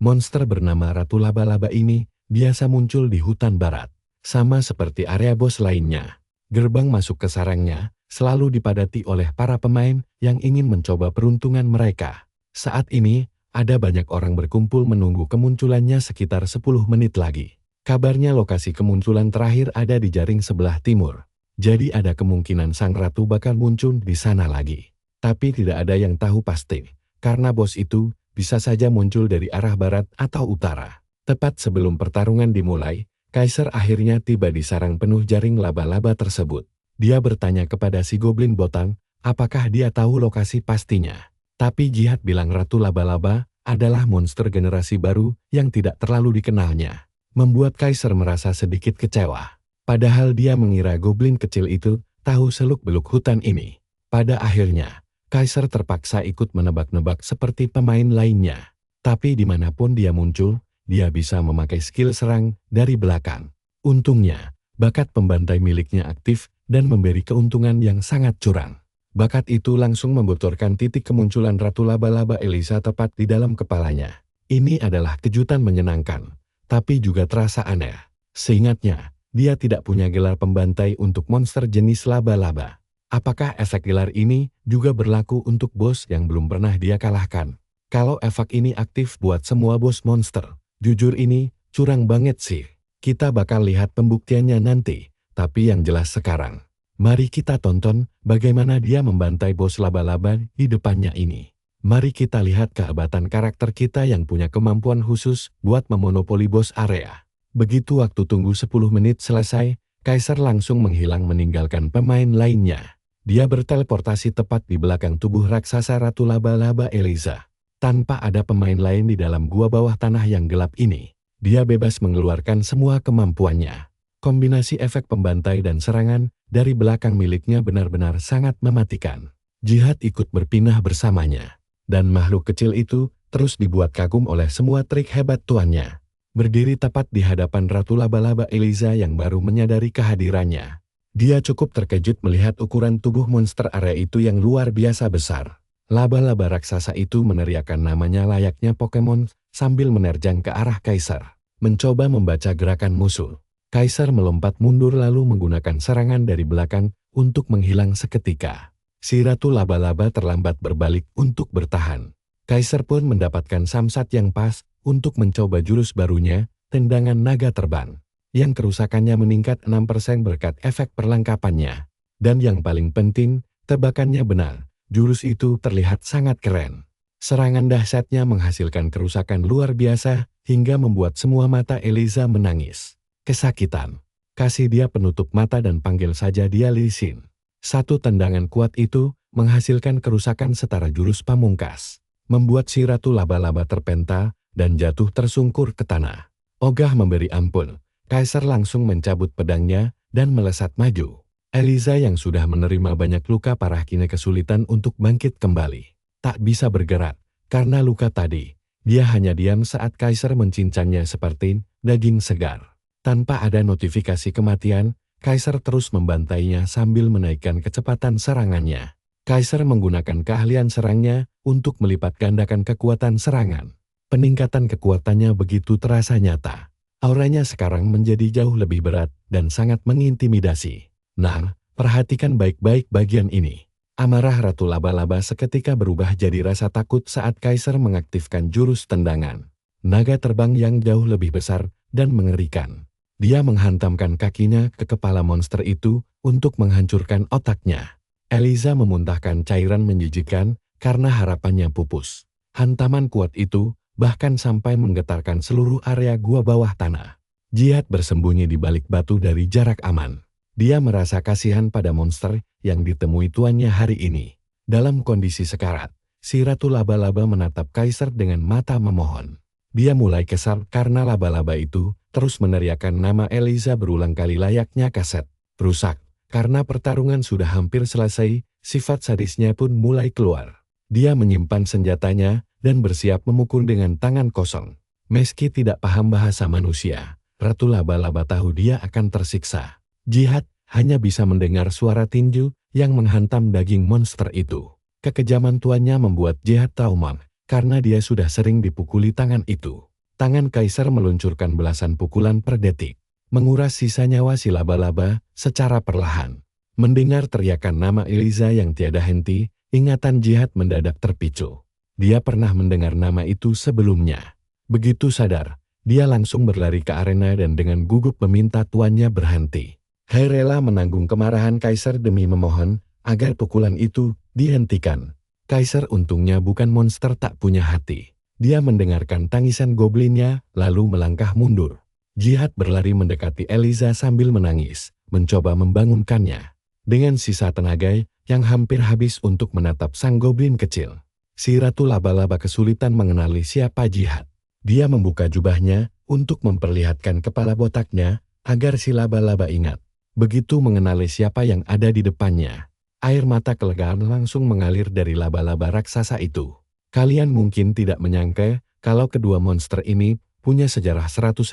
Monster bernama Ratu Laba-Laba ini biasa muncul di hutan barat. Sama seperti area bos lainnya. Gerbang masuk ke sarangnya selalu dipadati oleh para pemain yang ingin mencoba peruntungan mereka. Saat ini, ada banyak orang berkumpul menunggu kemunculannya sekitar 10 menit lagi. Kabarnya lokasi kemunculan terakhir ada di jaring sebelah timur. Jadi ada kemungkinan sang ratu bakal muncul di sana lagi. Tapi tidak ada yang tahu pasti, karena bos itu bisa saja muncul dari arah barat atau utara. Tepat sebelum pertarungan dimulai, Kaiser akhirnya tiba di sarang penuh jaring laba-laba tersebut. Dia bertanya kepada si goblin botak, apakah dia tahu lokasi pastinya. Tapi Jihad bilang Ratu Laba-Laba adalah monster generasi baru yang tidak terlalu dikenalnya. Membuat Kaiser merasa sedikit kecewa. Padahal dia mengira goblin kecil itu tahu seluk-beluk hutan ini. Pada akhirnya, Kaiser terpaksa ikut menebak-nebak seperti pemain lainnya. Tapi dimanapun dia muncul, dia bisa memakai skill serang dari belakang. Untungnya, bakat pembantai miliknya aktif dan memberi keuntungan yang sangat curang. Bakat itu langsung membocorkan titik kemunculan Ratu Laba-Laba Eliza tepat di dalam kepalanya. Ini adalah kejutan menyenangkan, tapi juga terasa aneh. Seingatnya, dia tidak punya gelar pembantai untuk monster jenis laba-laba. Apakah efek gelar ini juga berlaku untuk bos yang belum pernah dia kalahkan? Kalau efek ini aktif buat semua bos monster, jujur ini curang banget sih. Kita bakal lihat pembuktiannya nanti, tapi yang jelas sekarang. Mari kita tonton bagaimana dia membantai bos laba-laba di depannya ini. Mari kita lihat kehebatan karakter kita yang punya kemampuan khusus buat memonopoli bos area. Begitu waktu tunggu 10 menit selesai, Kaiser langsung menghilang meninggalkan pemain lainnya. Dia berteleportasi tepat di belakang tubuh raksasa Ratu Laba-Laba Eliza. Tanpa ada pemain lain di dalam gua bawah tanah yang gelap ini, dia bebas mengeluarkan semua kemampuannya. Kombinasi efek pembantai dan serangan dari belakang miliknya benar-benar sangat mematikan. Jihad ikut berpinah bersamanya. Dan makhluk kecil itu terus dibuat kagum oleh semua trik hebat tuannya. Berdiri tepat di hadapan Ratu Laba-Laba Eliza yang baru menyadari kehadirannya. Dia cukup terkejut melihat ukuran tubuh monster area itu yang luar biasa besar. Laba-laba raksasa itu meneriakkan namanya layaknya Pokemon sambil menerjang ke arah Kaiser. Mencoba membaca gerakan musuh. Kaiser melompat mundur lalu menggunakan serangan dari belakang untuk menghilang seketika. Si Ratu Laba-Laba terlambat berbalik untuk bertahan. Kaiser pun mendapatkan samsat yang pas untuk mencoba jurus barunya, tendangan naga terbang. Yang kerusakannya meningkat 6% berkat efek perlengkapannya. Dan yang paling penting, tebakannya benar. Jurus itu terlihat sangat keren. Serangan dahsyatnya menghasilkan kerusakan luar biasa hingga membuat semua mata Eliza menangis. Kesakitan. Kasih dia penutup mata dan panggil saja dia Lee Sin. Satu tendangan kuat itu menghasilkan kerusakan setara jurus pamungkas. Membuat si Ratu Laba-Laba terpental dan jatuh tersungkur ke tanah. Ogah memberi ampun. Kaiser langsung mencabut pedangnya dan melesat maju. Eliza yang sudah menerima banyak luka parah kini kesulitan untuk bangkit kembali. Tak bisa bergerak karena luka tadi. Dia hanya diam saat Kaiser mencincangnya seperti daging segar. Tanpa ada notifikasi kematian, Kaiser terus membantainya sambil menaikkan kecepatan serangannya. Kaiser menggunakan keahlian serangnya untuk melipat gandakan kekuatan serangan. Peningkatan kekuatannya begitu terasa nyata. Auranya sekarang menjadi jauh lebih berat dan sangat mengintimidasi. Nah, perhatikan baik-baik bagian ini. Amarah Ratu Laba-Laba seketika berubah jadi rasa takut saat Kaisar mengaktifkan jurus tendangan. Naga terbang yang jauh lebih besar dan mengerikan. Dia menghantamkan kakinya ke kepala monster itu untuk menghancurkan otaknya. Eliza memuntahkan cairan menjijikan karena harapannya pupus. Hantaman kuat itu bahkan sampai menggetarkan seluruh area gua bawah tanah. Jihad bersembunyi di balik batu dari jarak aman. Dia merasa kasihan pada monster yang ditemui tuannya hari ini. Dalam kondisi sekarat, si Ratu Laba-Laba menatap Kaisar dengan mata memohon. Dia mulai kesal karena laba-laba itu terus meneriakkan nama Eliza berulang kali layaknya kaset rusak. Karena pertarungan sudah hampir selesai, sifat sadisnya pun mulai keluar. Dia menyimpan senjatanya dan bersiap memukul dengan tangan kosong. Meski tidak paham bahasa manusia, Ratu Laba-Laba tahu dia akan tersiksa. Jihad hanya bisa mendengar suara tinju yang menghantam daging monster itu. Kekejaman tuannya membuat Jihad trauma, karena dia sudah sering dipukuli tangan itu. Tangan Kaisar meluncurkan belasan pukulan per detik, menguras sisa nyawa si laba-laba secara perlahan. Mendengar teriakan nama Eliza yang tiada henti, ingatan Jihad mendadak terpicu. Dia pernah mendengar nama itu sebelumnya. Begitu sadar, dia langsung berlari ke arena dan dengan gugup meminta tuannya berhenti. Hai rela menanggung kemarahan Kaisar demi memohon agar pukulan itu dihentikan. Kaisar untungnya bukan monster tak punya hati. Dia mendengarkan tangisan goblinnya lalu melangkah mundur. Jihad berlari mendekati Eliza sambil menangis, mencoba membangunkannya. Dengan sisa tenaga yang hampir habis untuk menatap sang goblin kecil, si Ratu Laba-Laba kesulitan mengenali siapa Jihad. Dia membuka jubahnya untuk memperlihatkan kepala botaknya agar si laba-laba ingat. Begitu mengenali siapa yang ada di depannya, air mata kelegaan langsung mengalir dari laba-laba raksasa itu. Kalian mungkin tidak menyangka kalau kedua monster ini punya sejarah 150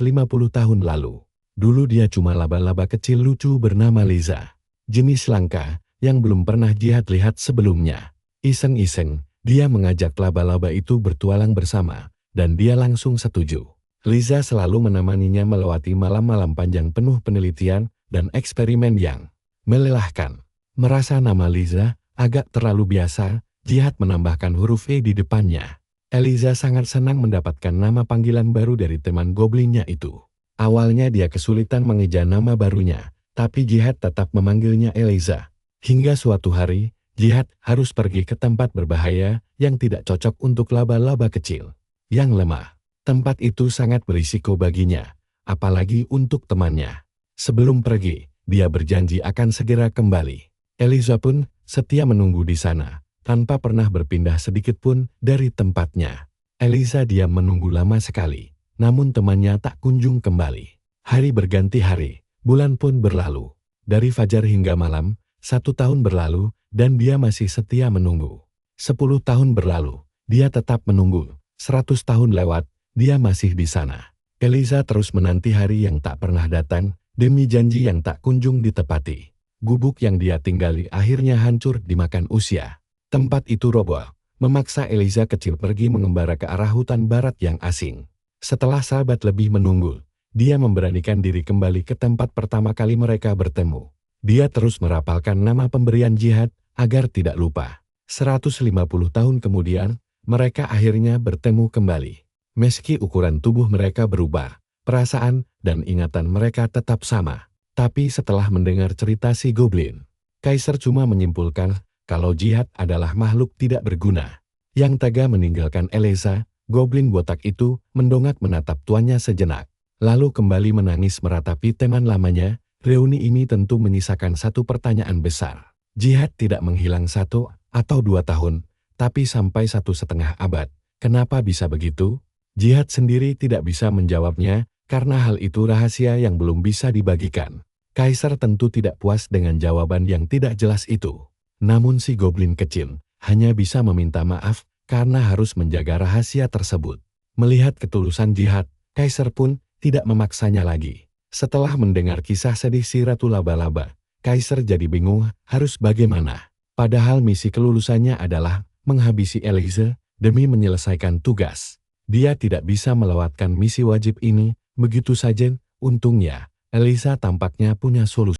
tahun lalu. Dulu dia cuma laba-laba kecil lucu bernama Liza. Jenis langka yang belum pernah Jihad lihat sebelumnya. Iseng-iseng, dia mengajak laba-laba itu bertualang bersama, dan dia langsung setuju. Liza selalu menemaninya melewati malam-malam panjang penuh penelitian dan eksperimen yang melelahkan. Merasa nama Liza agak terlalu biasa, Jihad menambahkan huruf E di depannya. Eliza sangat senang mendapatkan nama panggilan baru dari teman goblinnya itu. Awalnya dia kesulitan mengeja nama barunya, tapi Jihad tetap memanggilnya Eliza. Hingga suatu hari, Jihad harus pergi ke tempat berbahaya yang tidak cocok untuk laba-laba kecil yang lemah. Tempat itu sangat berisiko baginya, apalagi untuk temannya. Sebelum pergi, dia berjanji akan segera kembali. Eliza pun setia menunggu di sana, tanpa pernah berpindah sedikit pun dari tempatnya. Eliza diam menunggu lama sekali, namun temannya tak kunjung kembali. Hari berganti hari, bulan pun berlalu. Dari fajar hingga malam, 1 tahun berlalu, dan dia masih setia menunggu. 10 tahun berlalu, dia tetap menunggu. 100 tahun lewat, dia masih di sana. Eliza terus menanti hari yang tak pernah datang, demi janji yang tak kunjung ditepati. Gubuk yang dia tinggali akhirnya hancur dimakan usia. Tempat itu roboh, memaksa Eliza kecil pergi mengembara ke arah hutan barat yang asing. Setelah sahabat lebih menunggu, dia memberanikan diri kembali ke tempat pertama kali mereka bertemu. Dia terus merapalkan nama pemberian Jihad agar tidak lupa. 150 tahun kemudian, mereka akhirnya bertemu kembali. Meski ukuran tubuh mereka berubah, perasaan dan ingatan mereka tetap sama. Tapi setelah mendengar cerita si goblin, Kaisar cuma menyimpulkan kalau Jihad adalah makhluk tidak berguna. Yang tega meninggalkan Eliza, goblin botak itu mendongak menatap tuannya sejenak. Lalu kembali menangis meratapi teman lamanya. Reuni ini tentu menyisakan satu pertanyaan besar. Jihad tidak menghilang 1 atau 2 tahun, tapi sampai 1,5 abad. Kenapa bisa begitu? Jihad sendiri tidak bisa menjawabnya, karena hal itu rahasia yang belum bisa dibagikan. Kaisar tentu tidak puas dengan jawaban yang tidak jelas itu. Namun si goblin kecil hanya bisa meminta maaf karena harus menjaga rahasia tersebut. Melihat ketulusan Jihad, Kaisar pun tidak memaksanya lagi. Setelah mendengar kisah sedih si Ratu Laba-Laba, Kaisar jadi bingung harus bagaimana. Padahal misi kelulusannya adalah menghabisi Eliza demi menyelesaikan tugas. Dia tidak bisa melewatkan misi wajib ini begitu saja. Untungnya, Eliza tampaknya punya solusi.